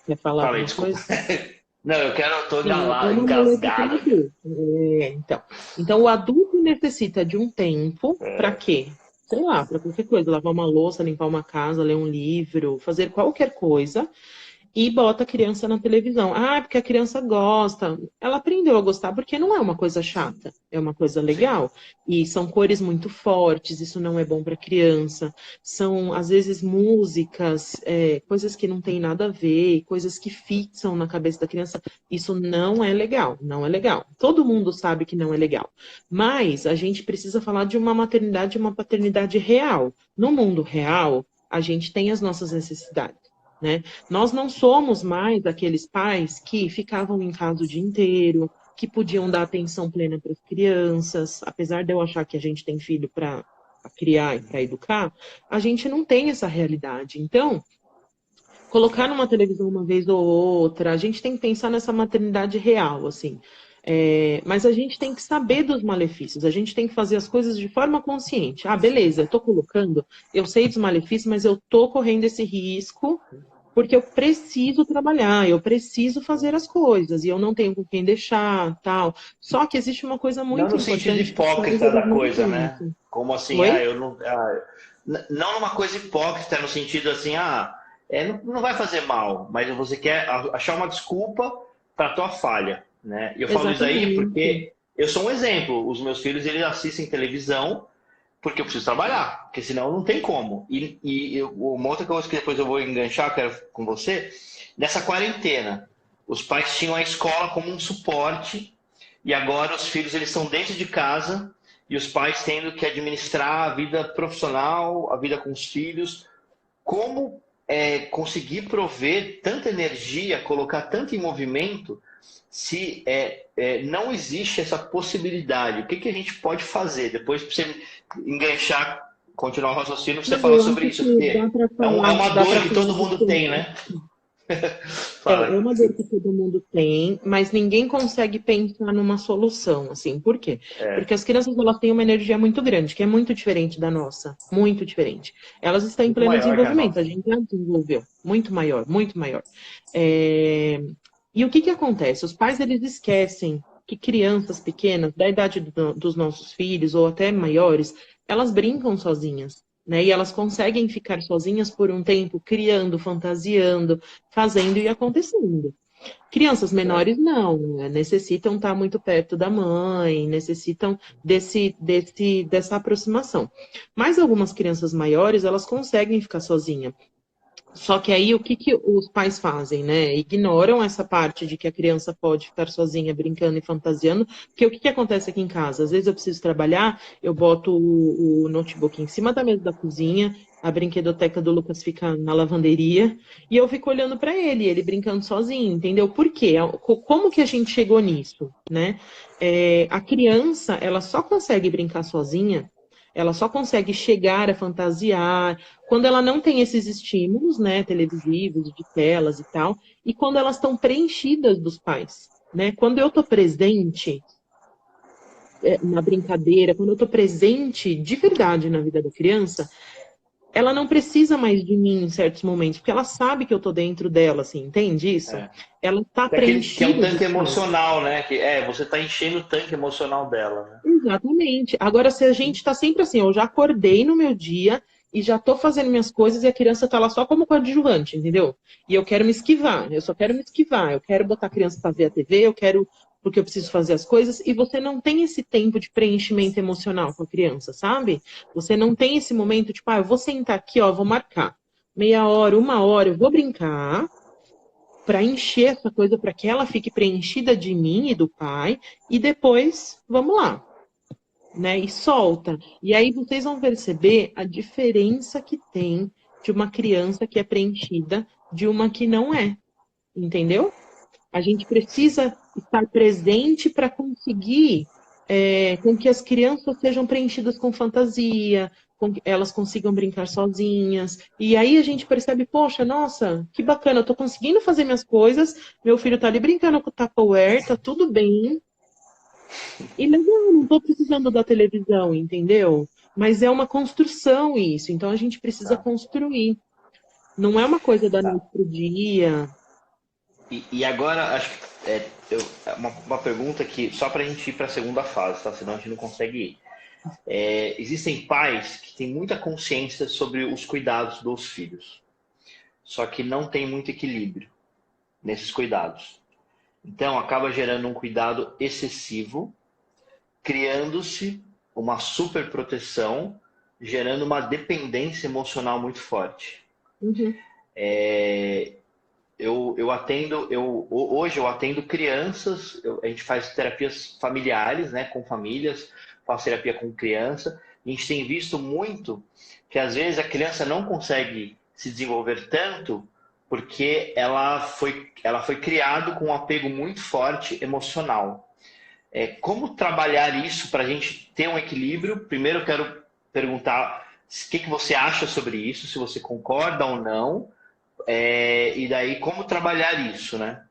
Speaker 2: Quer falar
Speaker 1: Falei,
Speaker 2: alguma
Speaker 1: desculpa.
Speaker 2: coisa?
Speaker 1: Não, eu tô
Speaker 2: Sim, é uma muleta para o
Speaker 1: engasgado aqui.
Speaker 2: adulto. Então, o adulto necessita de um tempo para quê? Sei lá, para qualquer coisa, lavar uma louça, limpar uma casa, ler um livro, fazer qualquer coisa e bota a criança na televisão. Ah, porque a criança gosta. Ela aprendeu a gostar porque não é uma coisa chata, é uma coisa
Speaker 1: Sim.
Speaker 2: legal. E são cores muito fortes, isso não é bom para criança. São, às vezes, músicas, coisas que não têm nada a ver, coisas que fixam na cabeça da criança. Isso não é legal, não é legal. Todo mundo sabe que não é legal. Mas a gente precisa falar de uma maternidade e uma paternidade real. No mundo real, a gente tem as nossas necessidades, né? Nós não somos mais aqueles pais que ficavam em casa o dia inteiro, que podiam dar atenção plena para as crianças, apesar de eu achar que a gente tem filho para criar e para educar, a gente não tem essa realidade. Então, colocar numa televisão uma vez ou outra, a gente tem que pensar nessa maternidade real, assim. Mas a gente tem que saber dos malefícios, a gente tem que fazer as coisas de forma consciente. Ah, beleza, eu tô colocando, eu sei dos malefícios, mas eu tô correndo esse risco porque eu preciso trabalhar, eu preciso fazer as coisas, e eu não tenho com quem deixar, tal. Só que existe uma coisa
Speaker 1: Não
Speaker 2: muito
Speaker 1: no sentido
Speaker 2: importante que talvez
Speaker 1: hipócrita
Speaker 2: eles
Speaker 1: da
Speaker 2: não
Speaker 1: coisa, né?
Speaker 2: pensem.
Speaker 1: Como assim,
Speaker 2: Oi?
Speaker 1: eu não. Não numa coisa hipócrita, no sentido assim, não vai fazer mal, mas você quer achar uma desculpa para tua falha. né? E eu falo isso aí
Speaker 2: Exatamente.
Speaker 1: porque eu sou um exemplo. Os meus filhos, eles assistem televisão porque eu preciso trabalhar, porque senão não tem como. Uma outra coisa que depois eu vou enganchar, quero com você, nessa quarentena, os pais tinham a escola como um suporte e agora os filhos eles estão dentro de casa e os pais tendo que administrar a vida profissional, a vida com os filhos. Como conseguir prover tanta energia, colocar tanto em movimento, se não existe essa possibilidade? O que a gente pode fazer? Depois, para você enganchar, continuar o raciocínio, você
Speaker 2: Não,
Speaker 1: fala
Speaker 2: eu
Speaker 1: sobre
Speaker 2: acho
Speaker 1: isso,
Speaker 2: que
Speaker 1: porque
Speaker 2: dá para
Speaker 1: é
Speaker 2: falar,
Speaker 1: uma
Speaker 2: dá
Speaker 1: dor
Speaker 2: para
Speaker 1: que
Speaker 2: falar
Speaker 1: todo
Speaker 2: de
Speaker 1: mundo tem,
Speaker 2: tudo.
Speaker 1: né? Fala.
Speaker 2: É uma dor que todo mundo tem, mas ninguém consegue pensar numa solução, assim. Por quê?
Speaker 1: É,
Speaker 2: Porque as crianças elas têm uma energia muito grande, que é muito diferente da nossa, muito diferente. Elas estão em
Speaker 1: muito
Speaker 2: pleno
Speaker 1: maior que a
Speaker 2: desenvolvimento,
Speaker 1: nossa.
Speaker 2: a gente já desenvolveu, muito maior, muito maior. É, E o que que acontece? Os pais eles esquecem que crianças pequenas, da idade dos nossos filhos ou até maiores, elas brincam sozinhas, né? E elas conseguem ficar sozinhas por um tempo, criando, fantasiando, fazendo e acontecendo. Crianças
Speaker 1: Certo.
Speaker 2: menores não, né? Necessitam estar muito perto da mãe, necessitam dessa aproximação. Mas algumas crianças maiores, elas conseguem ficar sozinhas. Só que aí o que que os pais fazem, né? Ignoram essa parte de que a criança pode ficar sozinha brincando e fantasiando, porque o que que acontece aqui em casa? Às vezes eu preciso trabalhar, eu boto o notebook em cima da mesa da cozinha, a brinquedoteca do Lucas fica na lavanderia e eu fico olhando para ele brincando sozinho, entendeu? Por quê? Como que a gente chegou nisso, né? A criança, ela só consegue brincar sozinha, ela só consegue chegar a fantasiar quando ela não tem esses estímulos, né, televisivos, de telas e tal, e quando elas estão preenchidas dos pais, né? Quando eu estou presente na brincadeira, quando eu estou presente de verdade na vida da criança, ela não precisa mais de mim em certos momentos, porque ela sabe que eu estou dentro dela, assim, entende isso?
Speaker 1: É.
Speaker 2: Ela está
Speaker 1: Que é um
Speaker 2: preenchida
Speaker 1: tanque
Speaker 2: dos pais.
Speaker 1: emocional, né? Você está enchendo o tanque emocional dela, né?
Speaker 2: Exatamente. Agora, se a gente está sempre assim, eu já acordei no meu dia e já estou fazendo minhas coisas e a criança está lá só como coadjuvante, entendeu? E eu quero me esquivar, eu só quero me esquivar, eu quero botar a criança para ver a TV, eu quero porque eu preciso fazer as coisas, e você não tem esse tempo de preenchimento emocional com a criança, sabe? Você não tem esse momento, tipo, eu vou sentar aqui, ó, vou marcar meia hora, uma hora, eu vou brincar para encher essa coisa, para que ela fique preenchida de mim e do pai, e depois, vamos lá, né? E solta. E aí vocês vão perceber a diferença que tem de uma criança que é preenchida de uma que não é, entendeu? A gente precisa estar presente para conseguir com que as crianças sejam preenchidas com fantasia, com que elas consigam brincar sozinhas. E aí a gente percebe, poxa, nossa, que bacana, eu estou conseguindo fazer minhas coisas, meu filho está ali brincando com o Tupperware, tá tudo bem, e legal, não estou precisando da televisão, entendeu? Mas é uma construção isso, então a gente precisa
Speaker 1: Tá.
Speaker 2: construir. Não é uma coisa da
Speaker 1: Tá.
Speaker 2: noite pro dia.
Speaker 1: E agora, acho que uma pergunta que só para a gente ir para a segunda fase, tá? Senão a gente não consegue ir. Existem pais que têm muita consciência sobre os cuidados dos filhos, só que não tem muito equilíbrio nesses cuidados. Então, acaba gerando um cuidado excessivo, criando-se uma superproteção, gerando uma dependência emocional muito forte.
Speaker 2: Uhum,
Speaker 1: Hoje eu atendo crianças, a gente faz terapias familiares, né, com famílias, faço terapia com criança. A gente tem visto muito que às vezes a criança não consegue se desenvolver tanto porque ela foi criada com um apego muito forte emocional. Como trabalhar isso para a gente ter um equilíbrio? Primeiro eu quero perguntar o que você acha sobre isso, se você concorda ou não, e daí, como trabalhar isso, né?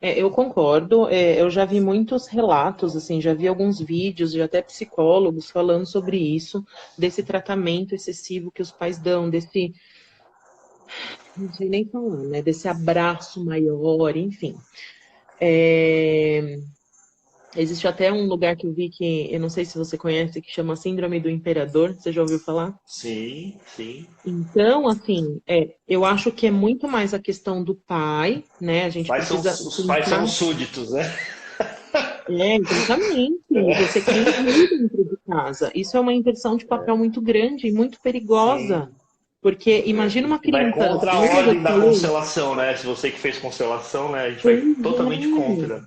Speaker 2: eu concordo. Eu já vi muitos relatos, assim, já vi alguns vídeos de até psicólogos falando sobre isso, desse tratamento excessivo que os pais dão, desse, não sei nem falar, né? Desse abraço maior, enfim. É, Existe até um lugar que eu vi que, eu não sei se você conhece, que chama Síndrome do Imperador. Você já ouviu falar?
Speaker 1: Sim, sim.
Speaker 2: Então, assim, eu acho que é muito mais a questão do pai, né? A gente precisa
Speaker 1: Os pais são
Speaker 2: pensar.
Speaker 1: os súditos, né?
Speaker 2: Exatamente. Você cria um rei dentro de casa. Isso é uma inversão de papel muito grande e muito perigosa.
Speaker 1: Sim.
Speaker 2: Porque imagina uma
Speaker 1: E vai
Speaker 2: criança.
Speaker 1: contra a
Speaker 2: Lembra que eu
Speaker 1: ordem
Speaker 2: te
Speaker 1: da
Speaker 2: falei?
Speaker 1: constelação, né? Se você que fez constelação, né? A gente vai
Speaker 2: Pois
Speaker 1: totalmente
Speaker 2: é.
Speaker 1: contra.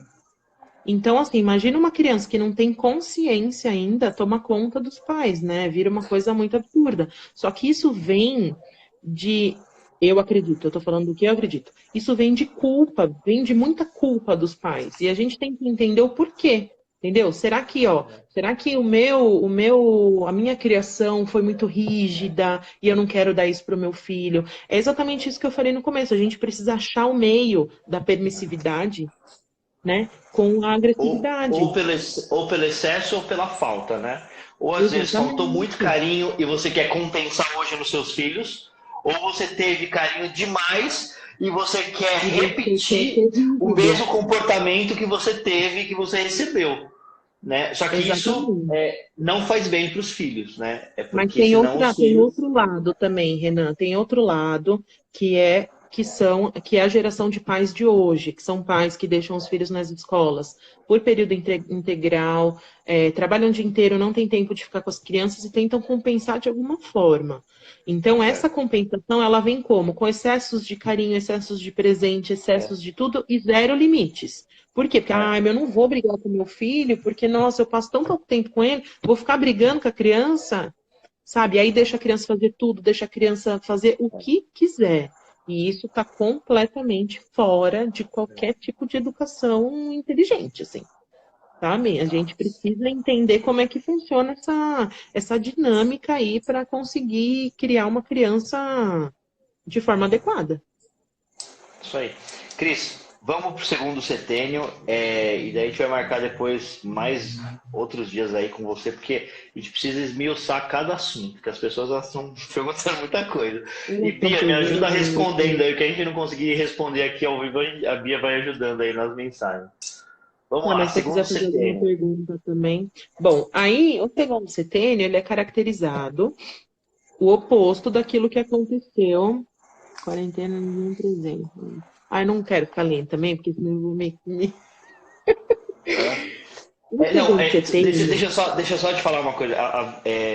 Speaker 2: Então, assim, imagina uma criança que não tem consciência ainda toma conta dos pais, né? Vira uma coisa muito absurda. Só que isso vem de, eu acredito, eu tô falando do que eu acredito. Isso vem de culpa, vem de muita culpa dos pais. E a gente tem que entender o porquê, entendeu? Será que a minha criação foi muito rígida e eu não quero dar isso pro meu filho? É exatamente isso que eu falei no começo. A gente precisa achar o meio da permissividade, né, com a agressividade.
Speaker 1: Ou pelo excesso ou pela falta, né? Ou às vezes faltou muito
Speaker 2: Exatamente.
Speaker 1: carinho e você quer compensar hoje nos seus filhos, ou você teve carinho demais e você quer
Speaker 2: E você quer
Speaker 1: repetir
Speaker 2: ser
Speaker 1: o
Speaker 2: rígido.
Speaker 1: mesmo comportamento que você teve, que você recebeu, né? Só que isso
Speaker 2: Exatamente.
Speaker 1: não faz bem para os filhos, né? É
Speaker 2: Mas
Speaker 1: porque senão os
Speaker 2: tem
Speaker 1: filhos.
Speaker 2: outro lado também, Renan. Tem outro lado que é a geração de pais de hoje, que são pais que deixam os filhos nas escolas por período integral, trabalham o dia inteiro, não tem tempo de ficar com as crianças e tentam compensar de alguma forma. Então, essa
Speaker 1: É,
Speaker 2: compensação, ela vem como? Com excessos de carinho, excessos de presente,
Speaker 1: é,
Speaker 2: excessos de tudo e zero limites. Por quê? Porque,
Speaker 1: é.
Speaker 2: eu não vou brigar com meu filho, porque, nossa, eu passo tão pouco tempo com ele, vou ficar brigando com a criança, sabe? Aí deixa a criança fazer tudo, deixa a criança fazer o que quiser. E isso está completamente fora de qualquer tipo de educação inteligente, assim, sabe? A gente precisa entender como é que funciona essa dinâmica aí para conseguir criar uma criança de forma adequada.
Speaker 1: Isso aí. Cris, vamos pro segundo setênio, e daí a gente vai marcar depois mais outros dias aí com você, porque a gente precisa esmiuçar cada assunto, porque as pessoas elas estão perguntando muita coisa. E
Speaker 2: Elas estão
Speaker 1: Bia, me ajuda
Speaker 2: perguntando
Speaker 1: respondendo
Speaker 2: muito.
Speaker 1: aí, o que a gente não conseguir responder aqui ao vivo, a Bia vai ajudando aí nas mensagens. Vamos
Speaker 2: Tá,
Speaker 1: lá,
Speaker 2: mas se você
Speaker 1: segundo
Speaker 2: quiser fazer alguma
Speaker 1: setênio.
Speaker 2: pergunta também. Bom, aí o segundo setênio, ele é caracterizado o oposto daquilo que aconteceu. Quarentena, ninguém presente. Ai, não quero ficar lendo também, porque senão eu vou O
Speaker 1: Não,
Speaker 2: segundo setênio,
Speaker 1: deixa eu só te falar uma coisa.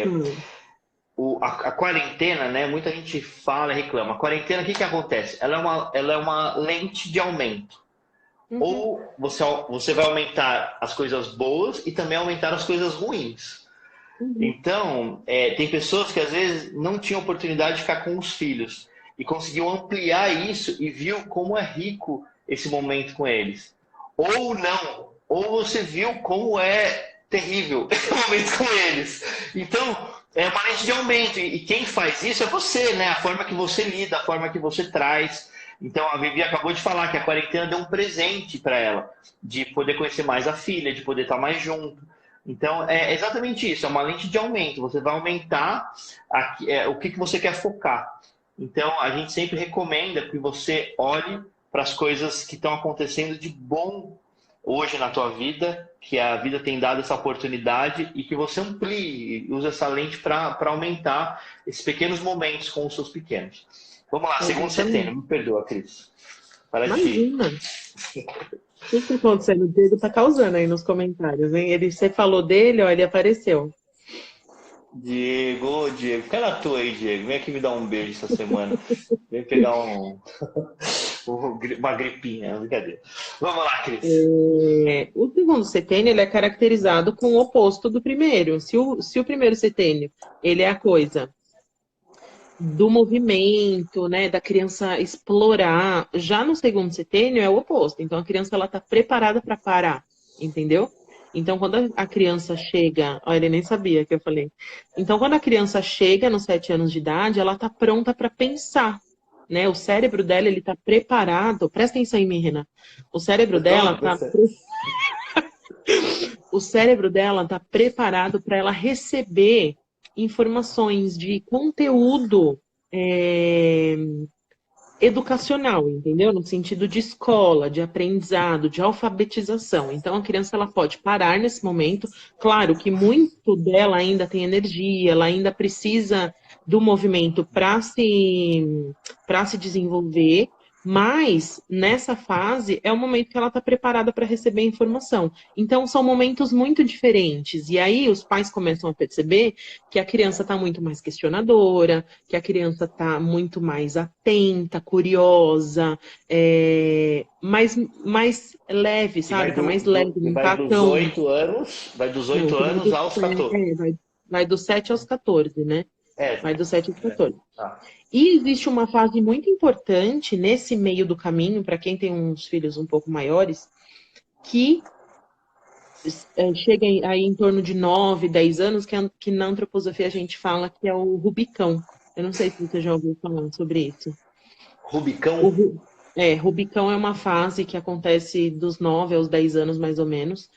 Speaker 2: hum,
Speaker 1: A quarentena, né? Muita gente fala e reclama. A quarentena, o que que acontece? Ela é uma lente de aumento.
Speaker 2: uhum,
Speaker 1: Ou você vai aumentar as coisas boas e também aumentar as coisas ruins.
Speaker 2: uhum,
Speaker 1: Então, tem pessoas que às vezes não tinham oportunidade de ficar com os filhos e conseguiu ampliar isso e viu como é rico esse momento com eles. Ou não, ou você viu como é terrível esse momento com eles. Então, é uma lente de aumento e quem faz isso é você, né? A forma que você lida, a forma que você traz. Então, a Vivi acabou de falar que a quarentena deu um presente para ela, de poder conhecer mais a filha, de poder estar mais junto. Então, é exatamente isso, é uma lente de aumento. Você vai aumentar o que você quer focar. Então, a gente sempre recomenda que você olhe para as coisas que estão acontecendo de bom hoje na tua vida, que a vida tem dado essa oportunidade e que você amplie, use essa lente para aumentar esses pequenos momentos com os seus pequenos. Vamos lá, segundo setembro,
Speaker 2: exatamente.
Speaker 1: me perdoa, Cris. Para de.
Speaker 2: Imagina. O que está acontecendo? O Diego está causando aí nos comentários, hein? Você falou dele, ó, ele apareceu.
Speaker 1: Diego, fica na tua aí, Diego. Vem aqui me dar um beijo essa semana. Vem pegar uma gripinha, brincadeira. Vamos lá, Cris.
Speaker 2: O segundo setênio, ele é caracterizado com o oposto do primeiro. Se o primeiro setênio, ele é a coisa do movimento, né, da criança explorar. Já no segundo setênio é o oposto. Então a criança ela está preparada para parar, entendeu? Então quando a criança chega, olha, ele nem sabia que eu falei. Então quando a criança chega nos 7 anos de idade, ela está pronta para pensar, né? O cérebro dela ele está preparado. Presta atenção em mim, Renan. O cérebro
Speaker 1: Eu
Speaker 2: dela
Speaker 1: tô,
Speaker 2: está
Speaker 1: você.
Speaker 2: o cérebro dela está preparado para ela receber informações de conteúdo é, educacional, entendeu? No sentido de escola, de aprendizado, de alfabetização. Então, a criança ela pode parar nesse momento. Claro que muito dela ainda tem energia, ela ainda precisa do movimento para se desenvolver, mas nessa fase é o momento que ela está preparada para receber a informação. Então, são momentos muito diferentes. E aí, os pais começam a perceber que a criança está muito mais questionadora, que a criança está muito mais atenta, curiosa, mais leve, sabe? Está mais leve,
Speaker 1: E
Speaker 2: não
Speaker 1: vai
Speaker 2: está
Speaker 1: dos
Speaker 2: tão.
Speaker 1: 8 anos, vai dos
Speaker 2: Não,
Speaker 1: 8
Speaker 2: que
Speaker 1: anos aos 14.
Speaker 2: vai dos 7 aos 14, né?
Speaker 1: É,
Speaker 2: Vai dos 7 aos 14.
Speaker 1: tá.
Speaker 2: E existe uma fase muito importante nesse meio do caminho, para quem tem uns filhos um pouco maiores, que chega aí em torno de 9, 10 anos, que na antroposofia a gente fala que é o Rubicão. Eu não sei se você já ouviu falar sobre isso.
Speaker 1: Rubicão?
Speaker 2: Rubicão é uma fase que acontece dos 9 aos 10 anos, mais ou menos,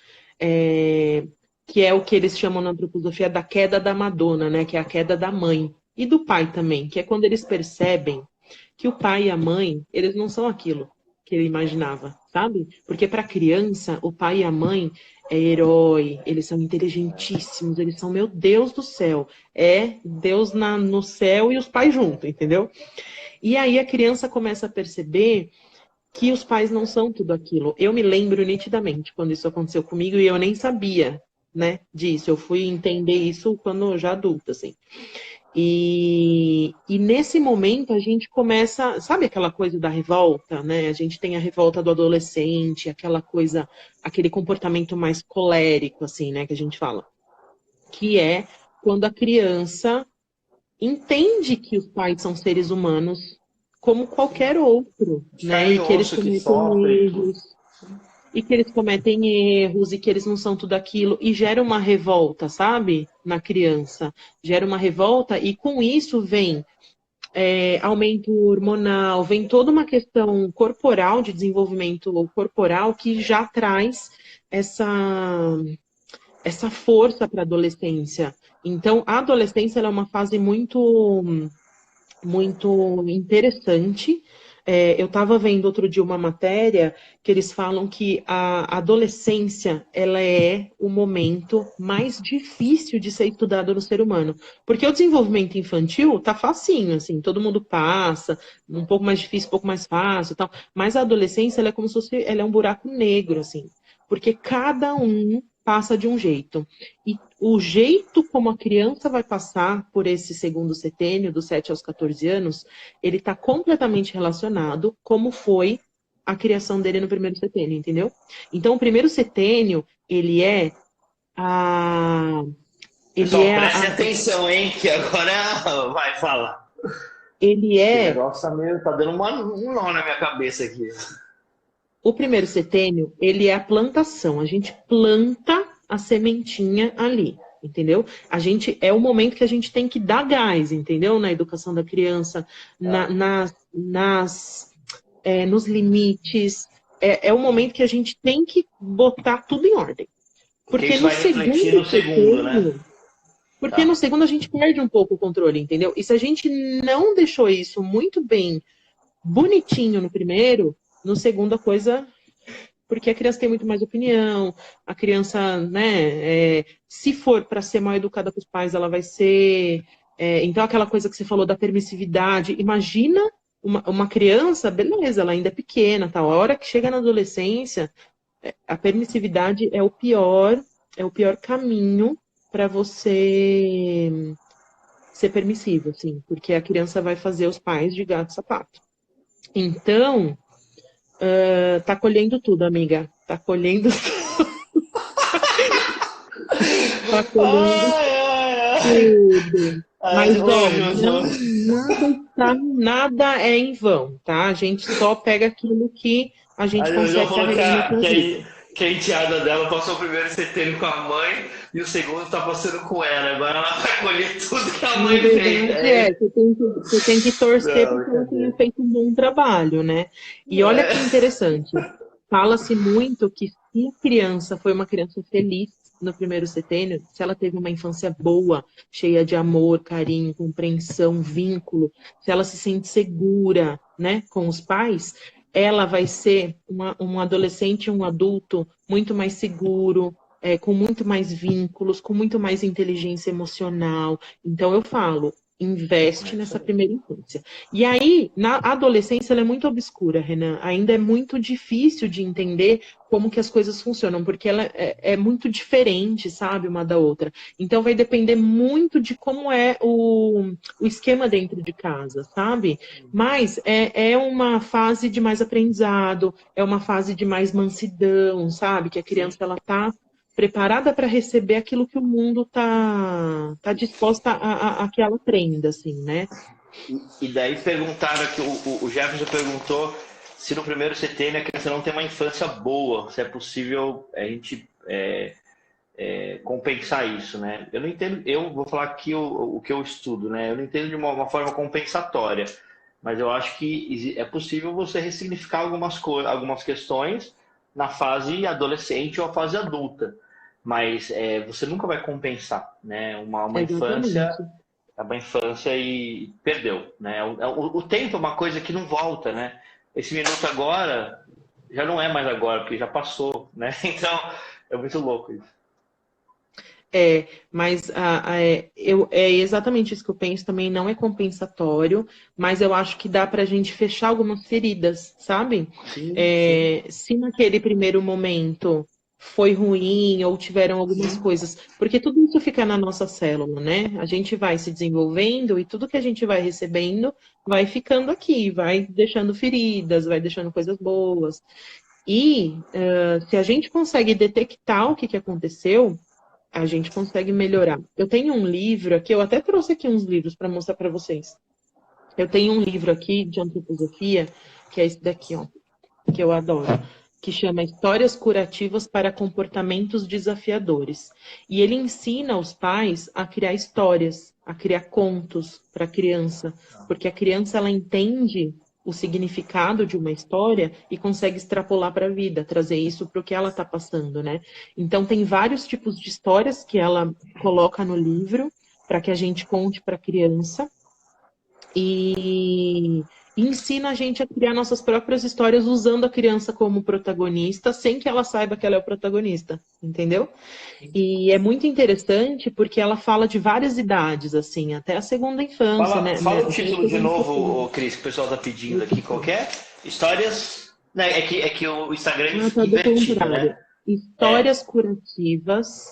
Speaker 2: que é o que eles chamam na antroposofia da queda da Madonna, né? Que é a queda da mãe. E do pai também, que é quando eles percebem que o pai e a mãe, eles não são aquilo que ele imaginava, sabe? Porque para a criança, o pai e a mãe é herói, eles são inteligentíssimos, eles são, meu Deus do céu, é Deus no céu e os pais juntos, entendeu? E aí a criança começa a perceber que os pais não são tudo aquilo. Eu me lembro nitidamente quando isso aconteceu comigo e eu nem sabia, né, disso. Eu fui entender isso quando já adulta, assim. E nesse momento a gente começa, sabe aquela coisa da revolta, né? A gente tem a revolta do adolescente, aquela coisa, aquele comportamento mais colérico, assim, né? Que a gente fala. Que é quando a criança entende que os pais são seres humanos como qualquer outro, né? E que eles cometem erros, e que eles cometem erros, e que eles não são tudo aquilo, e gera uma revolta, sabe? Na criança. Gera uma revolta, e com isso vem aumento hormonal, vem toda uma questão corporal, de desenvolvimento corporal, que já traz essa força para a adolescência. Então, a adolescência ela é uma fase muito, muito interessante. Eu estava vendo outro dia uma matéria que eles falam que a adolescência ela é o momento mais difícil de ser estudado no ser humano. Porque o desenvolvimento infantil tá facinho, assim, todo mundo passa, um pouco mais difícil, um pouco mais fácil, tal. Mas a adolescência ela é como se fosse, ela é um buraco negro, assim, porque cada um passa de um jeito. E o jeito como a criança vai passar por esse segundo setênio, dos 7 aos 14 anos, ele está completamente relacionado como foi a criação dele no primeiro setênio, entendeu? Então, o primeiro setênio, ele é a...
Speaker 1: Pessoal, prestem atenção, hein? Que agora vai falar.
Speaker 2: Ele é...
Speaker 1: Esse negócio tá dando um nó na minha cabeça aqui.
Speaker 2: O primeiro setênio, ele é a plantação. A gente planta a sementinha ali, entendeu? É o momento que a gente tem que dar gás, entendeu? Na educação da criança, nos limites. É o momento que a gente tem que botar tudo em ordem. Porque
Speaker 1: no segundo, né?
Speaker 2: Porque no segundo a gente perde um pouco o controle, entendeu? E se a gente não deixou isso muito bem, bonitinho no primeiro, no segundo a coisa... Porque a criança tem muito mais opinião, a criança, né, se for para ser mal educada com os pais, ela vai ser. Então, aquela coisa que você falou da permissividade, imagina uma criança, beleza, ela ainda é pequena, tal. A hora que chega na adolescência, a permissividade é o pior caminho para você ser permissivo, assim, porque a criança vai fazer os pais de gato e sapato. Então. Tá colhendo tudo, amiga. Tá colhendo tudo. Tá colhendo tudo. Mas, nada é em vão, tá? A gente só pega aquilo que a gente consegue carregar no
Speaker 1: que a enteada dela passou o primeiro setembro com a mãe e o segundo tá passando com ela. Agora ela vai colher tudo que a mãe fez.
Speaker 2: Você tem que torcer porque ela tenha feito um bom trabalho, né? E olha que interessante. Fala-se muito que se a criança foi uma criança feliz no primeiro setênio, se ela teve uma infância boa, cheia de amor, carinho, compreensão, vínculo, se ela se sente segura, né, com os pais, ela vai ser um adolescente, um adulto muito mais seguro, com muito mais vínculos, com muito mais inteligência emocional. Então eu falo, investe nessa primeira infância. E aí, na adolescência, ela é muito obscura, Renan. Ainda é muito difícil de entender como que as coisas funcionam, porque ela é muito diferente, sabe, uma da outra. Então vai depender muito de como é o esquema dentro de casa, sabe? Mas é uma fase de mais aprendizado, é uma fase de mais mansidão, sabe? Que a criança ela tá preparada para receber aquilo que o mundo tá disposta a que ela aprenda, assim, né?
Speaker 1: E daí perguntaram aqui, o Jefferson perguntou se no primeiro setênio a criança não tem uma infância boa, se é possível a gente compensar isso, né? Eu não entendo, eu vou falar aqui o que eu estudo, né? Eu não entendo de uma forma compensatória, mas eu acho que é possível você ressignificar algumas questões na fase adolescente ou a fase adulta, mas você nunca vai compensar, né? Uma infância e perdeu, né? O tempo é uma coisa que não volta, né? Esse minuto agora já não é mais agora, porque já passou, né? Então é muito louco isso.
Speaker 2: Mas é exatamente isso que eu penso também, não é compensatório, mas eu acho que dá pra gente fechar algumas feridas, sabe?
Speaker 1: Sim.
Speaker 2: Se naquele primeiro momento foi ruim ou tiveram algumas coisas, porque tudo isso fica na nossa célula, né? A gente vai se desenvolvendo e tudo que a gente vai recebendo vai ficando aqui, vai deixando feridas, vai deixando coisas boas. E se a gente consegue detectar o que aconteceu, a gente consegue melhorar. Eu tenho um livro aqui, eu até trouxe aqui uns livros para mostrar para vocês. Eu tenho um livro aqui de antroposofia, que é esse daqui, ó, que eu adoro, que chama Histórias Curativas para Comportamentos Desafiadores. E ele ensina os pais a criar histórias, a criar contos para a criança, porque a criança ela entende o significado de uma história e consegue extrapolar para a vida, trazer isso para o que ela está passando, né? Então tem vários tipos de histórias que ela coloca no livro para que a gente conte para a criança e ensina a gente a criar nossas próprias histórias usando a criança como protagonista, sem que ela saiba que ela é o protagonista, entendeu? E é muito interessante porque ela fala de várias idades, assim, até a segunda infância, né?
Speaker 1: Fala o título de novo, Cris, que o pessoal tá pedindo aqui, qualquer histórias, né? É que o Instagram
Speaker 2: Tá
Speaker 1: invertido, né?
Speaker 2: Histórias curativas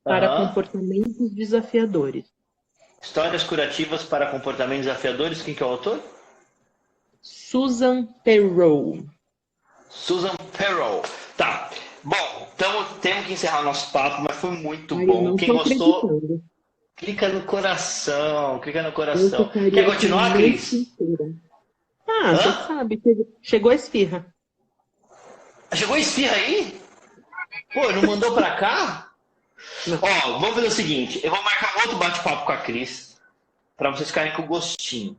Speaker 2: para comportamentos desafiadores.
Speaker 1: Histórias curativas para comportamentos desafiadores, quem que é o autor?
Speaker 2: Susan Perrow.
Speaker 1: Susan Perrow. Tá. Bom, temos que encerrar o nosso papo, mas foi muito bom. Quem gostou, clica no coração. Quer continuar, Cris?
Speaker 2: Você sabe. Chegou a esfirra.
Speaker 1: Chegou a esfirra aí? Pô, não mandou pra cá? Ó, vamos fazer o seguinte. Eu vou marcar um outro bate-papo com a Cris, pra vocês ficarem com gostinho.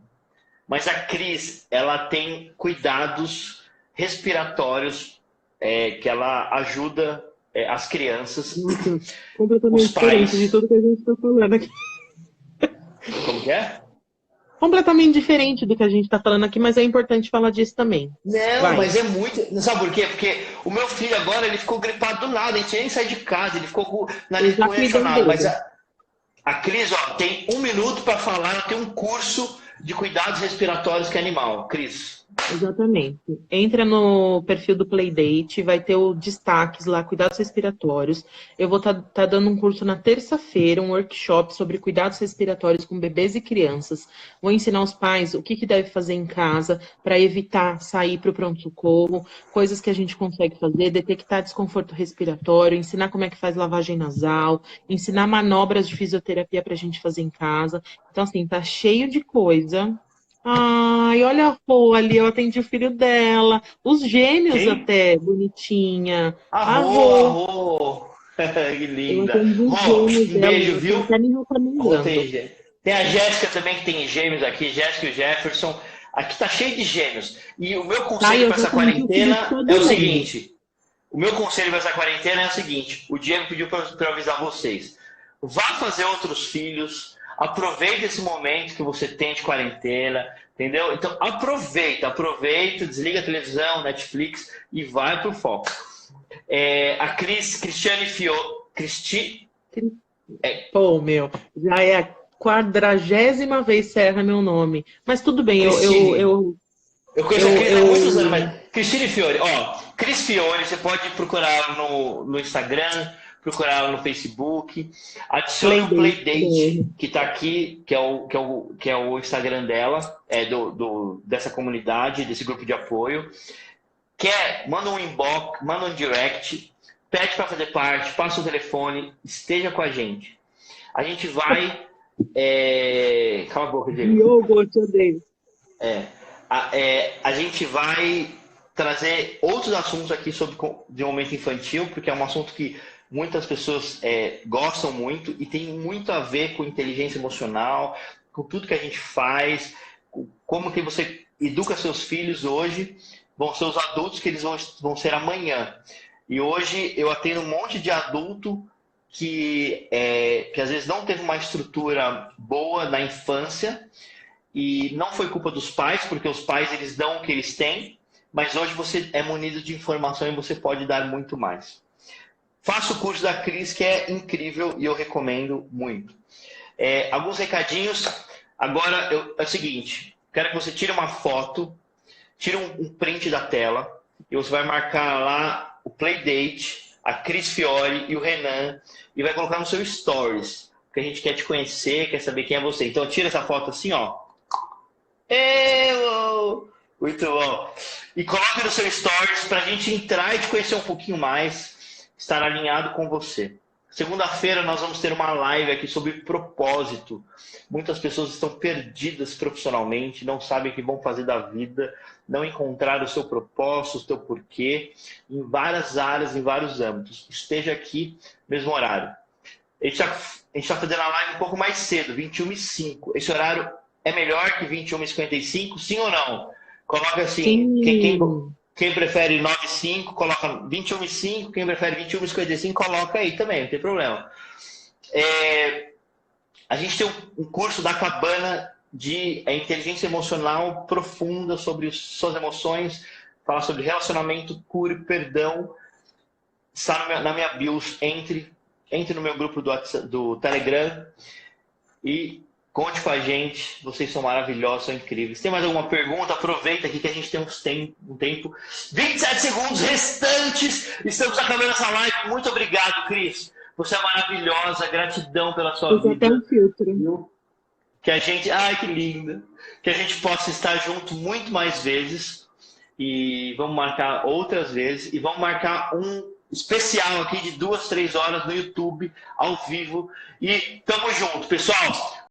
Speaker 1: Mas a Cris, ela tem cuidados respiratórios que ela ajuda as crianças.
Speaker 2: Nossa, completamente diferente de tudo que a gente está falando aqui.
Speaker 1: Como que é?
Speaker 2: Completamente diferente do que a gente está falando aqui, mas é importante falar disso também.
Speaker 1: Não, mas é muito... Sabe por quê? Porque o meu filho agora, ele ficou gripado do nada, a gente nem sai de casa, ele ficou com o nariz congestionado. Mas a Cris, ó, tem 1 minuto para falar, ela tem um curso de cuidados respiratórios que é animal. Cris.
Speaker 2: Exatamente. Entra no perfil do Playdate, vai ter o destaques lá, cuidados respiratórios. Eu vou tá dando um curso na terça-feira, um workshop sobre cuidados respiratórios com bebês e crianças. Vou ensinar os pais o que deve fazer em casa para evitar sair para o pronto-socorro, coisas que a gente consegue fazer, detectar desconforto respiratório, ensinar como é que faz lavagem nasal, ensinar manobras de fisioterapia para a gente fazer em casa. Então, assim, tá cheio de coisa. Ai, olha a Rô ali, eu atendi o filho dela. Os gêmeos até, bonitinha.
Speaker 1: A Rô. Que linda. Rô, um beijo, viu? Tem a Jéssica também, que tem gêmeos aqui, Jéssica e o Jefferson. Aqui tá cheio de gêmeos. E o meu conselho para essa quarentena é o seguinte. O meu conselho para essa quarentena é o seguinte: o Diego pediu para eu avisar vocês. Vá fazer outros filhos, aproveite esse momento que você tem de quarentena, entendeu? Então aproveita, desliga a televisão, Netflix e vai pro foco. A Cristiane
Speaker 2: Pô, meu, já é a 40ª vez que erra meu nome. Mas tudo bem,
Speaker 1: Eu conheço a Cris há muitos anos, mas Cristine Fiore, Cris Fiore, você pode procurar no Instagram, procurar no Facebook, adicione o Playdate, que está aqui, que é o Instagram dela, dessa comunidade, desse grupo de apoio. Manda um inbox, manda um direct, pede para fazer parte, passa o telefone, esteja com a gente. A gente vai... Cala a boca, Diego.
Speaker 2: Diogo, eu te odeio.
Speaker 1: A gente vai trazer outros assuntos aqui sobre desenvolvimento infantil, porque é um assunto que muitas pessoas gostam muito e tem muito a ver com inteligência emocional, com tudo que a gente faz, como que você educa seus filhos hoje, vão ser os adultos que eles vão ser amanhã. E hoje eu atendo um monte de adulto que às vezes não teve uma estrutura boa na infância e não foi culpa dos pais, porque os pais eles dão o que eles têm, mas hoje você é munido de informação e você pode dar muito mais. Faça o curso da Cris, que é incrível e eu recomendo muito. Alguns recadinhos. Agora é o seguinte, quero que você tire uma foto, tire um print da tela e você vai marcar lá o Playdate, a Cris Fiore e o Renan e vai colocar no seu Stories, porque a gente quer te conhecer, quer saber quem é você. Então tira essa foto assim, ó. Muito bom. E coloque no seu Stories para a gente entrar e te conhecer um pouquinho mais, estar alinhado com você. Segunda-feira nós vamos ter uma live aqui sobre propósito. Muitas pessoas estão perdidas profissionalmente, não sabem o que vão fazer da vida, não encontraram o seu propósito, o seu porquê, em várias áreas, em vários âmbitos. Esteja aqui, mesmo horário. A gente está fazendo a live um pouco mais cedo, 21h05. Esse horário é melhor que 21h55, sim ou não? Coloca assim, quem prefere 9h05, coloca 21h05, quem prefere 21h55, coloca aí também, não tem problema. A gente tem um curso da Cabana de inteligência emocional profunda sobre suas emoções, fala sobre relacionamento, cura e perdão. Está na minha bio, entre no meu grupo do Telegram e conte com a gente, vocês são maravilhosos, são incríveis. Tem mais alguma pergunta? Aproveita aqui que a gente tem um tempo. 27 segundos restantes, estamos acabando essa live. Muito obrigado, Cris. Você é maravilhosa, gratidão pela sua vida.
Speaker 2: Até um filtro.
Speaker 1: Que a gente, que linda. Que a gente possa estar junto muito mais vezes. E vamos marcar outras vezes. E vamos marcar um especial aqui de 2, 3 horas no YouTube, ao vivo. E tamo junto, pessoal.